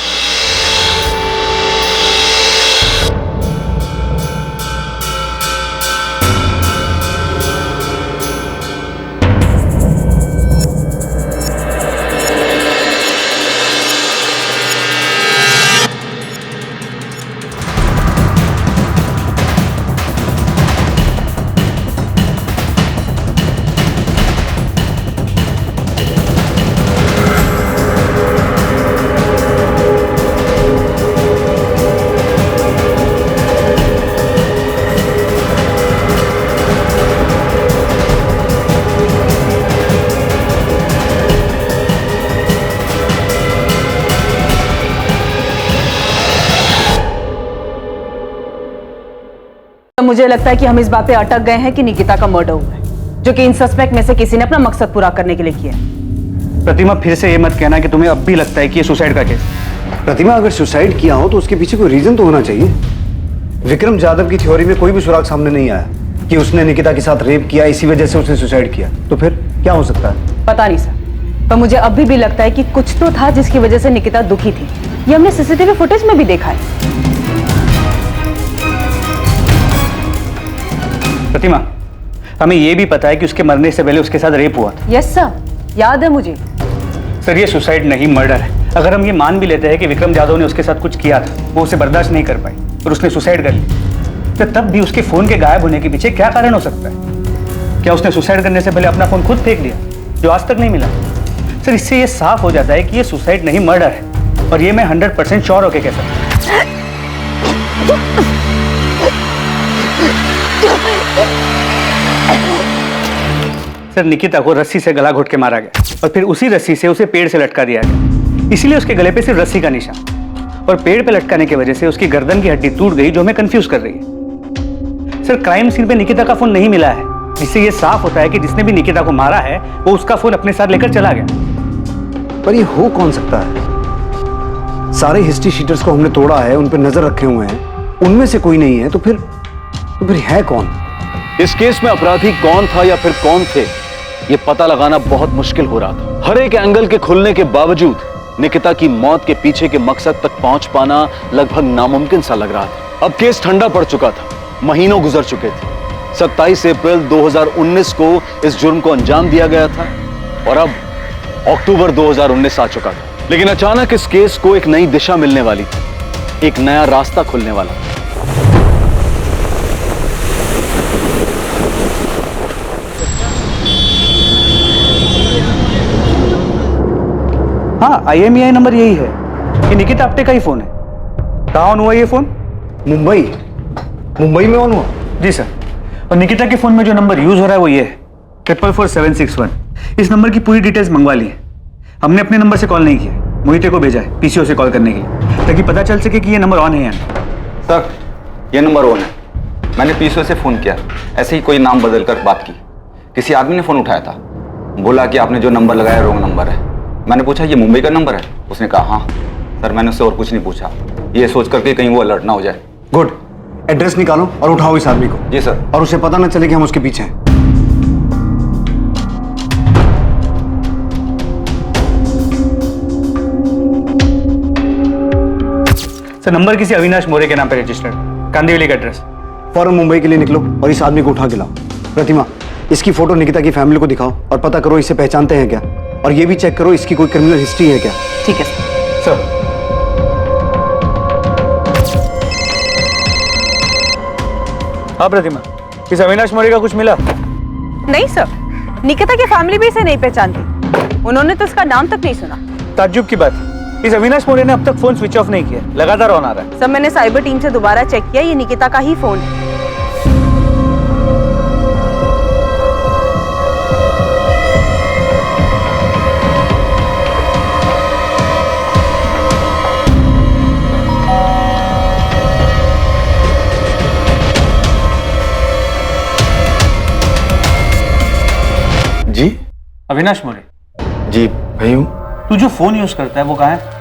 मुझे लगता है कि हम इस बात पे अटक गए हैं कि निकिता का मर्डर हुआ है, जो कि इन सस्पेक्ट में से किसी ने अपना मकसद पूरा करने के लिए किया है। प्रतिमा फिर से ये मत कहना कि तुम्हें अब भी लगता है कि ये सुसाइड का केस। प्रतिमा अगर सुसाइड किया हो तो उसके पीछे कोई रीजन तो होना चाहिए। विक्रम जाधव की थ्योरी में कोई भी सुराग सामने नहीं आया कि उसने निकिता के साथ रेप किया, इसी वजह से उसने सुसाइड किया। तो फिर क्या हो सकता है? पता नहीं सर, पर मुझे अभी भी लगता है कि कुछ तो था जिसकी वजह से निकिता दुखी थी। ये हमने सीसीटीवी फुटेज में भी देखा है। प्रतिमा, हमें ये भी पता है कि उसके मरने से पहले उसके साथ रेप हुआ था। यस सर, याद है मुझे। सर ये सुसाइड नहीं मर्डर है। अगर हम ये मान भी लेते हैं कि विक्रम जाधव ने उसके साथ कुछ किया था, वो उसे बर्दाश्त नहीं कर पाई और उसने सुसाइड कर ली, तो तब भी उसके फोन के गायब होने के पीछे क्या कारण हो सकता है? क्या उसने सुसाइड करने से पहले अपना फोन खुद फेंक दिया जो आज तक नहीं मिला? सर इससे ये साफ हो जाता है कि ये सुसाइड नहीं मर्डर है, और ये मैं 100% श्योर होके कह सकता हूं। सर निकिता को रस्सी से गला घोट के मारा गया और फिर उसी रस्सी से उसे पेड़ से लटका दिया गया। इसीलिए उसके गले पे सिर्फ रस्सी का निशान, और पेड़ पे लटकाने की वजह से उसकी गर्दन की हड्डी टूट गई, जो हमें कंफ्यूज कर रही है। सर क्राइम सीन पे निकिता का फोन नहीं मिला है, जिससे ये साफ होता है कि जिसने भी निकिता को मारा है वो उसका फोन अपने साथ लेकर चला गया। पर ये हो कौन सकता है? सारे हिस्ट्री शीटर्स को हमने तोड़ा है, उन पर नजर रखे हुए हैं, उनमें से कोई नहीं है, तो फिर है कौन? इस केस में अपराधी कौन था या फिर कौन थे, ये पता लगाना बहुत मुश्किल हो रहा था। हर एक एंगल के खुलने के बावजूद निकिता की मौत के पीछे के मकसद तक पहुंच पाना लगभग नामुमकिन सा लग रहा था। अब केस ठंडा पड़ चुका था, महीनों गुजर चुके थे। 27 अप्रैल 2019 को इस जुर्म को अंजाम दिया गया था और अब अक्टूबर 2019 आ चुका था। लेकिन अचानक इस केस को एक नई दिशा मिलने वाली थी, एक नया रास्ता खुलने वाला था। हाँ, IMEI नंबर यही है। ये निकिता आप्टे का ही फोन है। कहाँ ऑन हुआ ये फोन? मुंबई में ऑन हुआ? जी सर। और निकिता के फोन में जो नंबर यूज हो रहा है वो ये है 44761। इस नंबर की पूरी डिटेल्स मंगवा ली है। हमने अपने नंबर से कॉल नहीं किया, मोहिते को भेजा है PCO से कॉल करने के लिए, ताकि पता चल सके कि ये नंबर ऑन है या नहीं। सर ये नंबर ऑन है। मैंने PCO से फोन किया, ऐसे ही कोई नाम बदल कर बात की। किसी आदमी ने फोन उठाया था, बोला कि आपने जो नंबर लगाया रॉन्ग नंबर है। मैंने पूछा ये मुंबई का नंबर है? उसने कहा हाँ। सर मैंने उससे और कुछ नहीं पूछा, ये सोच करके कहीं वो अलर्ट ना हो जाए। गुड, एड्रेस निकालो और उठाओ इस आदमी को। जी सर। और उसे पता ना चले कि हम उसके पीछे हैं। सर नंबर किसी अविनाश मोरे के नाम पर रजिस्टर्ड, कांदिवली का एड्रेस। फौरन मुंबई के लिए निकलो और इस आदमी को उठा के लाओ। प्रतिमा, इसकी फोटो निकिता की फैमिली को दिखाओ और पता करो इसे पहचानते हैं क्या, और ये भी चेक करो इसकी कोई क्रिमिनल हिस्ट्री है क्या। ठीक है सर। हाँ प्रतिमा, इस अविनाश मोरे का कुछ मिला? नहीं सर, निकिता की फैमिली भी इसे नहीं पहचानती, उन्होंने तो इसका नाम तक नहीं सुना। ताज्जुब की बात, इस अविनाश मोरे ने अब तक फोन स्विच ऑफ नहीं किया, लगातार ऑन आ रहा है। सर मैंने साइबर टीम से दोबारा चेक किया, ये निकिता का ही फोन है। जी अविनाश मोरे। जी भाई हूँ। तू जो फोन यूज करता है वो कहाँ है?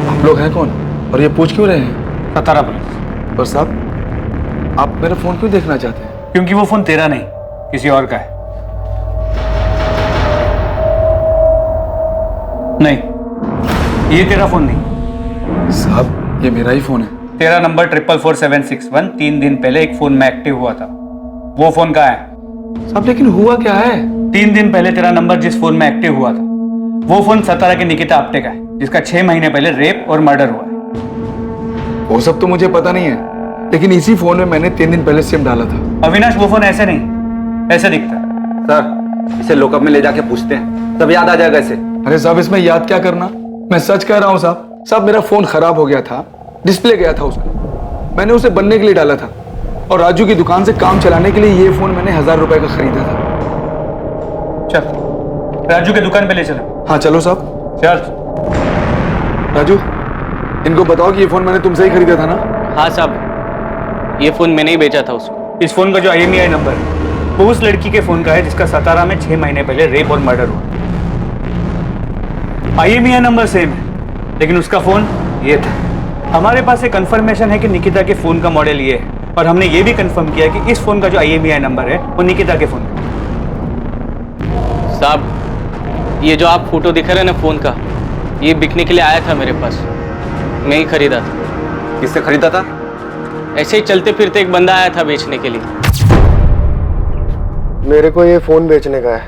आप लोग हैं कौन और ये पूछ क्यों रहे हैं? सतारा पुलिस। पर साहब आप मेरा फोन क्यों देखना चाहते हैं? क्योंकि वो फोन तेरा नहीं, किसी और का है। नहीं, ये तेरा फोन नहीं। साहब ये मेरा ही फोन है। तेरा नंबर 44761 3 दिन पहले एक फोन में एक्टिव हुआ था, वो फोन कहाँ है? साहब लेकिन हुआ क्या है? 3 दिन पहले तेरा नंबर जिस फोन में एक्टिव हुआ था वो फोन सतारा के निकिता आप्टे का है, जिसका 6 महीने पहले रेप और मर्डर हुआ है। वो सब तो मुझे पता नहीं है, लेकिन इसी फोन में मैंने 3 दिन पहले सिम डाला था। अविनाश वो फोन ऐसे नहीं, ऐसे दिखता है। सर इसे लॉकअप में ले जाके पूछते हैं, तब याद आ जाएगा इसे। अरे साहब इसमें याद क्या करना, मैं सच कह रहा हूँ साहब। साहब मेरा फोन खराब हो गया था, डिस्प्ले गया था उसका, मैंने उसे बनने के लिए डाला था, और राजू की दुकान से काम चलाने के लिए ये फोन मैंने 1000 रुपए का खरीदा था। चल राजू के दुकान पे ले चलो। हाँ चलो साहब। चल राजू, इनको बताओ कि ये फोन मैंने तुमसे ही खरीदा था ना? हाँ साहब, ये फोन मैंने ही बेचा था उसको। इस फोन का जो IMEI नंबर है वो उस लड़की के फोन का है जिसका सतारा में 6 महीने पहले रेप और मर्डर हुआ। IMEI नंबर सेम है, लेकिन उसका फोन ये था। हमारे पास एक कंफर्मेशन है कि निकिता के फोन का मॉडल ये है, और हमने ये भी कंफर्म किया कि इस फोन का जो IMEI नंबर है वो निकिता के फोन का। साहब ये जो आप फोटो दिखा रहे हैं ना फोन का, ये बिकने के लिए आया था मेरे पास, मैं ही खरीदा था। किससे खरीदा था? ऐसे ही चलते फिरते एक बंदा आया था बेचने के लिए। मेरे को ये फोन बेचने का है,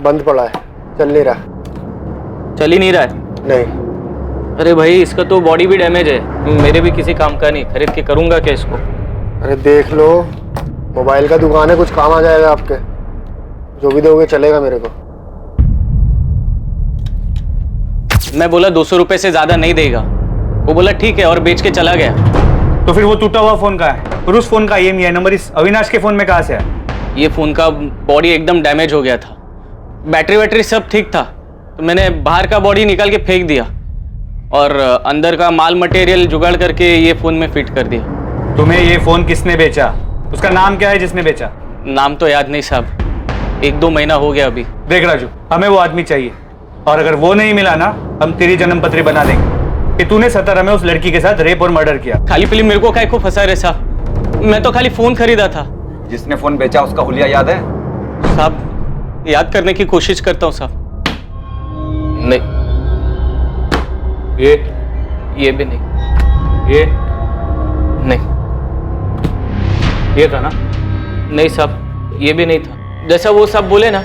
बंद पड़ा है, चल नहीं रहा। चल ही नहीं रहा है? नहीं। अरे भाई इसका तो बॉडी भी डैमेज है, मेरे भी किसी काम का नहीं, खरीद के करूंगा क्या इसको? अरे देख लो, मोबाइल का दुकान है, कुछ काम आ जाएगा आपके। जो भी दोगे चलेगा मेरे को। मैं बोला 200 रुपए से ज्यादा नहीं देगा, वो बोला ठीक है और बेच के चला गया। तो फिर वो टूटा हुआ फोन का है और उस फोन का EMI नंबर इस अविनाश के फोन में कहाँ से है? ये फोन का बॉडी एकदम डैमेज हो गया था, बैटरी वैटरी सब ठीक था, तो मैंने बाहर का बॉडी निकाल के फेंक दिया और अंदर का माल मटेरियल जुगाड़ करके ये फोन में फिट कर दिया। तुम्हें ये फोन किसने बेचा? उसका नाम क्या है जिसने बेचा? नाम तो याद नहीं साहब, 1-2 महीना हो गया अभी। देख राजू, हमें वो आदमी चाहिए और अगर वो नहीं मिला ना, हम तेरी जन्म पत्री बना देंगे कि तूने 17 में उस लड़की के साथ रेप और मर्डर किया। खाली पीली मेरे को काय को फंसा रहे साहब, मैं तो खाली फोन खरीदा था। जिसने फोन बेचा उसका हुलिया याद है? साहब याद करने की कोशिश करता हूँ साहब। नहीं, ये भी नहीं, ये नहीं, ये था ना? नहीं साहब, ये भी नहीं था। जैसा वो साहब बोले ना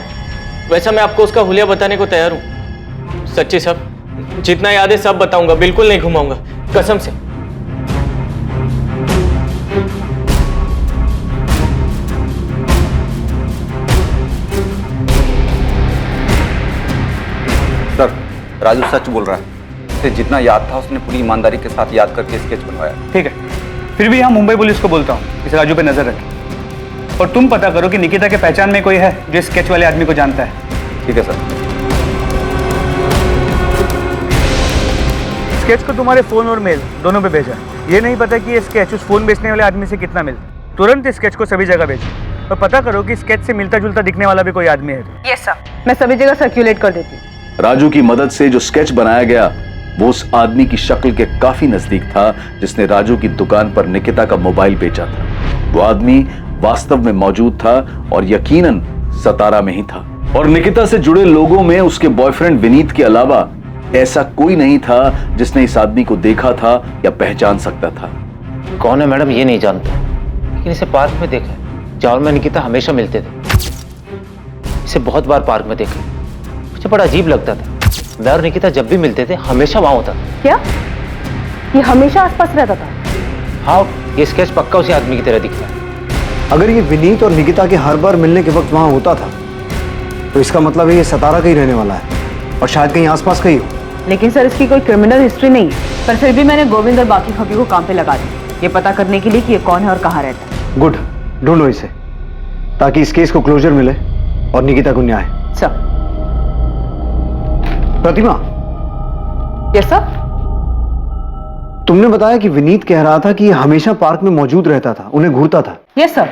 वैसा मैं आपको उसका हुलिया बताने को तैयार हूँ। सच्ची साहब, जितना याद है सब बताऊंगा, बिल्कुल नहीं घुमाऊंगा, कसम से। सर, राजू सच बोल रहा है। उसे जितना याद था उसने पूरी ईमानदारी के साथ याद करके स्केच बनवाया। ठीक है, फिर भी यहाँ मुंबई पुलिस को बोलता हूँ इस राजू पे नजर रखें और तुम पता करो कि निकिता के पहचान में कोई है जो स्केच वाले आदमी को जानता है। ठीक है सर। स्केच को तुम्हारे फोन और मेल दोनों पे भेजा। ये नहीं पता कि ये स्केच उस फोन बेचने वाले आदमी से कितना मिलता। तुरंत इस स्केच को सभी जगह भेजो और पता करो कि स्केच से मिलता जुलता दिखने वाला भी कोई आदमी है। यस सर, मैं सभी जगह सर्कुलेट कर देती हूँ। राजू की मदद से जो स्केच बनाया गया वो उस आदमी की शक्ल के काफी नजदीक था जिसने राजू की दुकान पर निकिता का मोबाइल बेचा था। वो आदमी वास्तव में मौजूद था और यकीनन सतारा में ही था। और निकिता से जुड़े लोगों में उसके बॉयफ्रेंड विनीत के अलावा ऐसा कोई नहीं था जिसने इस आदमी को देखा था या पहचान सकता था। कौन है मैडम ये नहीं जानता, लेकिन इसे पार्क में देखा है। जाओ में निकिता हमेशा मिलते थे, इसे बहुत बार पार्क में देखा। मुझे बड़ा अजीब लगता था, मैं और निकिता जब भी मिलते थे हमेशा वहां होता था। क्या ये हमेशा आसपास रहता था? हाँ, ये स्केच पक्का उसी आदमी की तरह दिखता है। अगर ये विनीत और निकिता के हर बार मिलने के वक्त वहां होता था तो इसका मतलब है ये सतारा का ही रहने वाला है और शायद कहीं आसपास का ही हो। लेकिन सर इसकी कोई क्रिमिनल हिस्ट्री नहीं है। पर फिर भी मैंने गोविंद और बाकी खबी को काम पे लगा दिया, ये पता करने के लिए कि ये कौन है और कहाँ रहता है। गुड, ढूंढो इसे ताकि इस केस को क्लोजर मिले और निकिता को न्याय। सर। प्रतिमा। Yes sir. तुमने बताया कि विनीत कह रहा था कि ये हमेशा पार्क में मौजूद रहता था, उन्हें घूरता था। यस सर,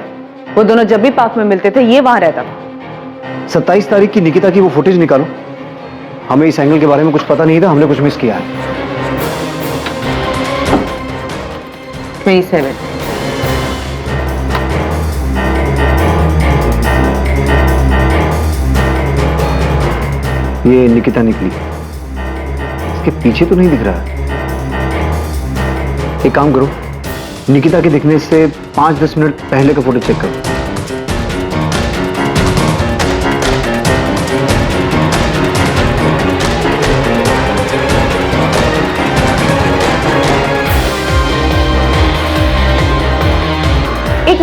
वो दोनों जब भी पार्क में मिलते थे ये वहां रहता था। 27 तारीख की निकिता की वो फुटेज निकालो। हमें इस एंगल के बारे में कुछ पता नहीं था, हमने कुछ मिस किया है। 27। ये निकिता निकली, इसके पीछे तो नहीं दिख रहा है। एक काम करो, निकिता के दिखने से 5-10 मिनट पहले का फोटो चेक करो।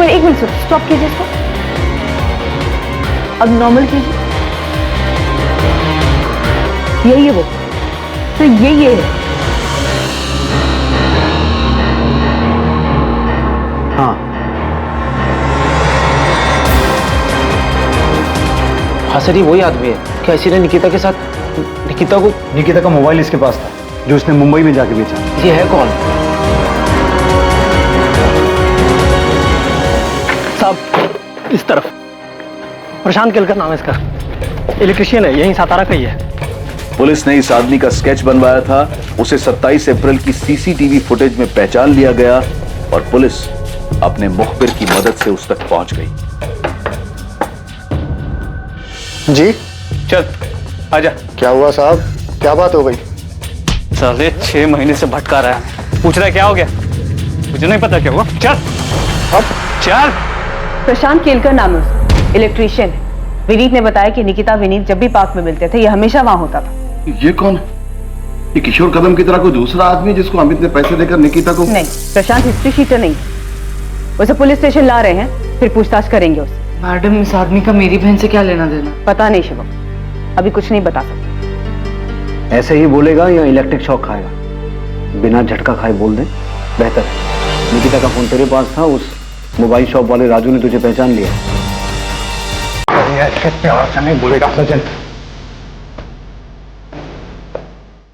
एक मिनट सर, स्टॉप कीजिए इसको। अब नॉर्मल कीजिए। यही है वो, तो यही है। हाँ, हाँ सर, ये वही आदमी है। क्या इसी ने निकिता के साथ निकिता का मोबाइल इसके पास था जो उसने मुंबई में जाके बेचा। ये है कौन? साहब इस तरफ प्रशांत केलकर नाम है इसका, इलेक्ट्रिशियन है, यहीं सातारा का ही है। पुलिस ने इस आदमी का स्केच बनवाया था, उसे 27 अप्रैल की सीसीटीवी फुटेज में पहचान लिया गया और पुलिस अपने मुखबिर की मदद से उस तक पहुंच गई। जी चल आजा। क्या हुआ साहब, क्या बात हो गई? साले 6 महीने से भटका रहा है, पूछ रहा है क्या हो गया? मुझे नहीं पता क्या हुआ। चल अब चल। प्रशांत केलकर नाम है उसका। इलेक्ट्रीशियन है। विनीत ने बताया कि निकिता विनीत जब भी पार्क में मिलते थे ये हमेशा वहां होता था। ये कौन है? ये किशोर कदम की तरह कोई दूसरा आदमी है जिसको अमित ने पैसे देकर निकिता को? नहीं, प्रशांत हिस्ट्री शीटर नहीं है। उसे पुलिस स्टेशन ला रहे हैं, फिर पूछताछ करेंगे उससे। मैडम, इस आदमी का मेरी बहन से क्या लेना देना? पता नहीं शिवम, अभी कुछ नहीं बता सकता। ऐसे ही बोलेगा या इलेक्ट्रिक शॉक खाएगा? बिना झटका खाए बोल दे, बेहतर है। निकिता का फोन तेरे पास था, उस मोबाइल शॉप वाले राजू ने तुझे पहचान लिया। नहीं बोलेगा सचिन।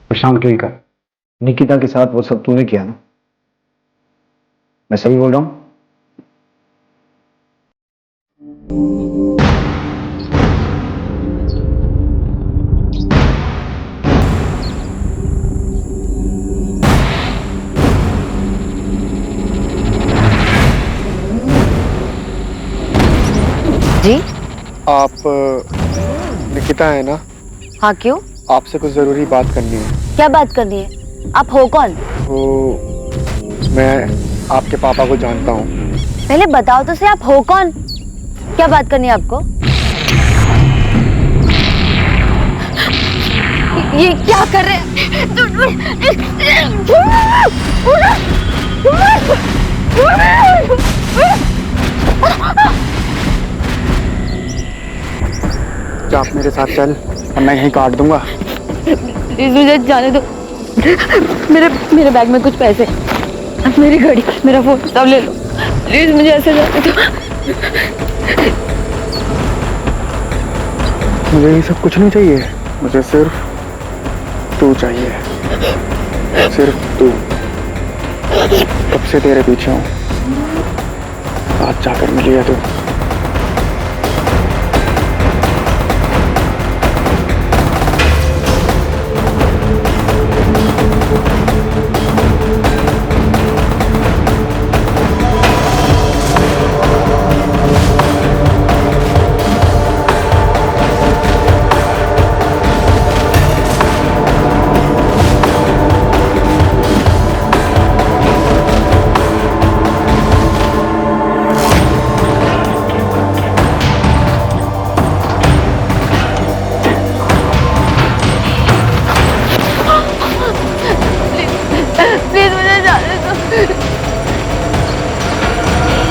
प्रशांत क्यों कर? निकिता के साथ वो सब तूने किया ना? मैं सही बोल रहा हूं? जी आप निकिता है ना? हाँ, क्यों? आपसे कुछ जरूरी बात करनी है। क्या बात करनी है? आप हो कौन? तो मैं आपके पापा को जानता हूँ। पहले बताओ तो सही, आप हो कौन? क्या बात करनी है आपको? ये क्या कर रहे हैं? क्या आप मेरे साथ चल, मैं यहीं काट दूंगा। प्लीज मुझे जाने दो। मेरे बैग में कुछ पैसे, मेरी घड़ी, मेरा फोन सब ले लो। प्लीज मुझे ऐसे जाने दो। मुझे ये सब कुछ नहीं चाहिए, मुझे सिर्फ तू चाहिए, सिर्फ तू। कब से तेरे पीछे हूँ, आज जाकर मिली है तू।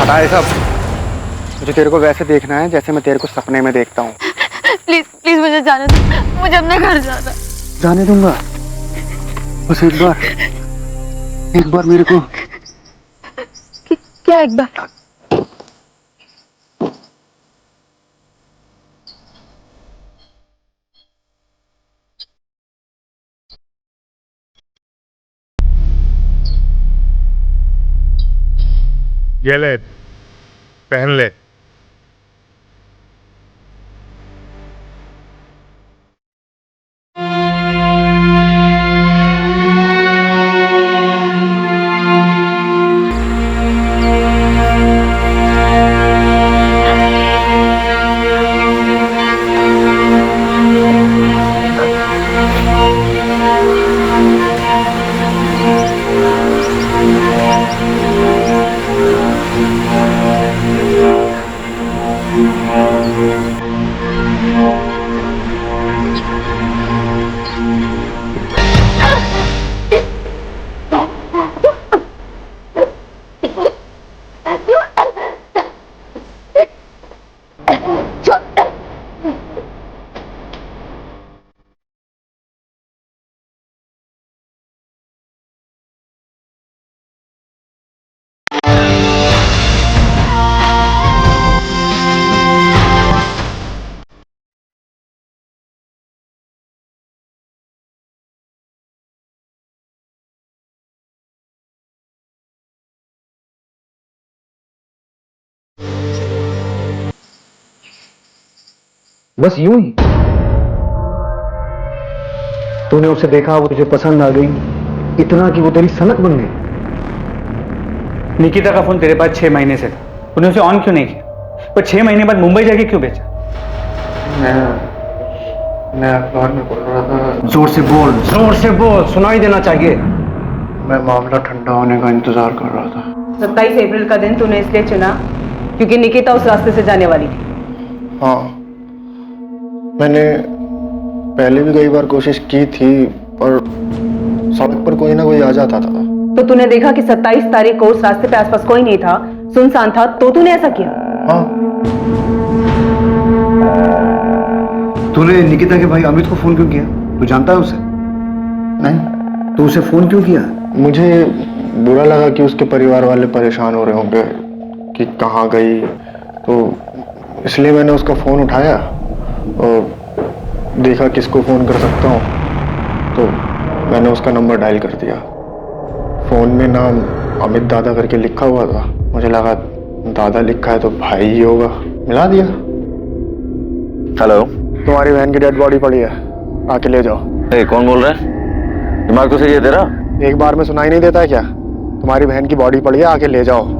हटा ये सब। मुझे तेरे को वैसे देखना है जैसे मैं तेरे को सपने में देखता हूँ। प्लीज प्लीज मुझे जाने दो, मुझे अपने घर जाना। जाने दूंगा, बस एक बार मेरे को। क्या एक बार? ये ले, पहन ले। बस यूं ही तूने उसे देखा, वो तुझे पसंद आ गई, इतना कि वो तेरी सनक बन गई। निकिता का फोन तेरे पास 6 महीने से था, तूने उसे ऑन क्यों नहीं किया? पर 6 महीने बाद मुंबई जाके क्यों बेचा? मैं अखबार में पढ़ रहा था। जोर से बोल, जोर से बोल, सुनाई देना चाहिए। मैं मामला ठंडा होने का इंतजार कर रहा था। 27 अप्रैल का दिन तूने इसलिए चुना क्योंकि निकिता उस रास्ते से जाने वाली थी। हाँ, मैंने पहले भी कई बार कोशिश की थी, पर सड़क पर कोई ना कोई आ जाता था। तो तूने देखा कि 27 तारीख को उस रास्ते पे आसपास कोई नहीं था, सुनसान था, तो तूने ऐसा किया? हाँ। तूने निकिता के भाई अमित को फोन क्यों किया? तू जानता है उसे? नहीं। तो उसे फोन क्यों किया? मुझे बुरा लगा कि उसके परिवार वाले परेशान हो रहे होंगे कि कहाँ गई, तो इसलिए मैंने उसका फोन उठाया और देखा किसको फोन कर सकता हूँ, तो मैंने उसका नंबर डायल कर दिया। फोन में नाम अमित दादा करके लिखा हुआ था, मुझे लगा दादा लिखा है तो भाई ही होगा, मिला दिया। हेलो, तुम्हारी बहन की डेड बॉडी पड़ी है, आके ले जाओ। कौन बोल रहा है? दिमाग तो सही है तेरा? एक बार में सुनाई नहीं देता है क्या? तुम्हारी बहन की बॉडी पड़ी है, आके ले जाओ।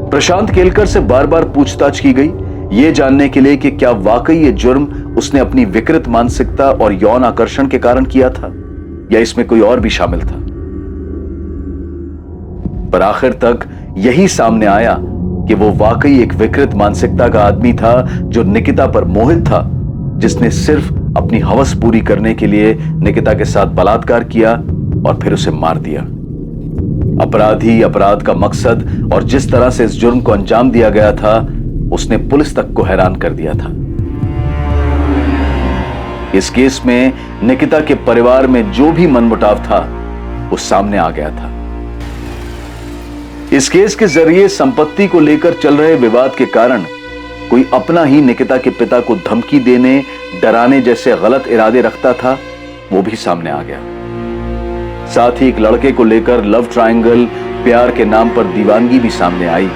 प्रशांत केलकर से बार बार पूछताछ की गई, ये जानने के लिए कि क्या वाकई ये जुर्म उसने अपनी विकृत मानसिकता और यौन आकर्षण के कारण किया था या इसमें कोई और भी शामिल था। पर आखिर तक यही सामने आया कि वो वाकई एक विकृत मानसिकता का आदमी था जो निकिता पर मोहित था, जिसने सिर्फ अपनी हवस पूरी करने के लिए निकिता के साथ बलात्कार किया और फिर उसे मार दिया। अपराधी, अपराध का मकसद और जिस तरह से इस जुर्म को अंजाम दिया गया था, उसने पुलिस तक को हैरान कर दिया था। इस केस में निकिता के परिवार में जो भी मनमुटाव था वो सामने आ गया था। इस केस के जरिए संपत्ति को लेकर चल रहे विवाद के कारण कोई अपना ही निकिता के पिता को धमकी देने, डराने जैसे गलत इरादे रखता था, वो भी सामने आ गया। साथ ही एक लड़के को लेकर लव ट्रायंगल, प्यार के नाम पर दीवानगी भी सामने आई,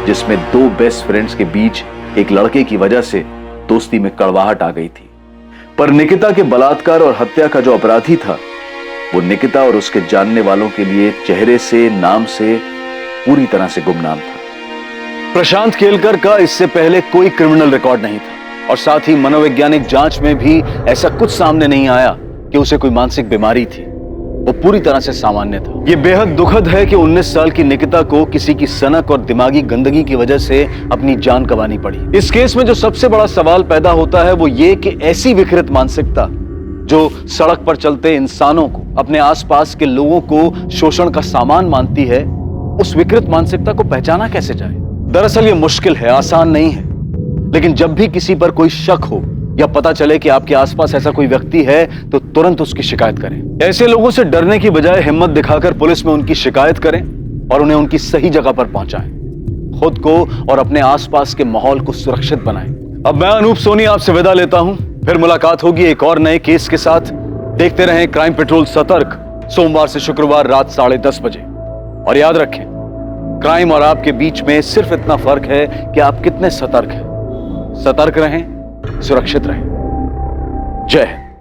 जिसमें दो बेस्ट फ्रेंड्स के बीच एक लड़के की वजह से दोस्ती में कड़वाहट आ गई थी। पर निकिता के बलात्कार और हत्या का जो अपराधी था, वो निकिता और उसके जानने वालों के लिए चेहरे से, नाम से पूरी तरह से गुमनाम था। प्रशांत केलकर का इससे पहले कोई क्रिमिनल रिकॉर्ड नहीं था और साथ ही मनोवैज्ञानिक जांच में भी ऐसा कुछ सामने नहीं आया कि उसे कोई मानसिक बीमारी थी। वो पूरी तरह से सामान्य था। यह बेहद दुखद है कि 19 साल की निकिता को किसी की सनक और दिमागी गंदगी की वजह से अपनी जान गंवानी पड़ी। इस केस में जो सबसे बड़ा सवाल पैदा होता है वो ये कि ऐसी विकृत मानसिकता जो सड़क पर चलते इंसानों को, अपने आसपास के लोगों को शोषण का सामान मानती है, उस विकृत मानसिकता को पहचाना कैसे जाए। दरअसल ये मुश्किल है, आसान नहीं है, लेकिन जब भी किसी पर कोई शक हो या पता चले कि आपके आसपास ऐसा कोई व्यक्ति है तो तुरंत उसकी शिकायत करें। ऐसे लोगों से डरने की बजाय हिम्मत दिखाकर पुलिस में उनकी शिकायत करें और उन्हें उनकी सही जगह पर पहुंचाएं। खुद को और अपने आसपास के माहौल को सुरक्षित बनाएं। अब मैं अनूप सोनी आपसे विदा लेता हूं, फिर मुलाकात होगी एक और नए केस के साथ। देखते रहें क्राइम पेट्रोल सतर्क, सोमवार से शुक्रवार रात 10:30 बजे। और याद रखें, क्राइम और आपके बीच में सिर्फ इतना फर्क है कि आप कितने सतर्क हैं। सतर्क रहें, सुरक्षित रहें। जय हिंद।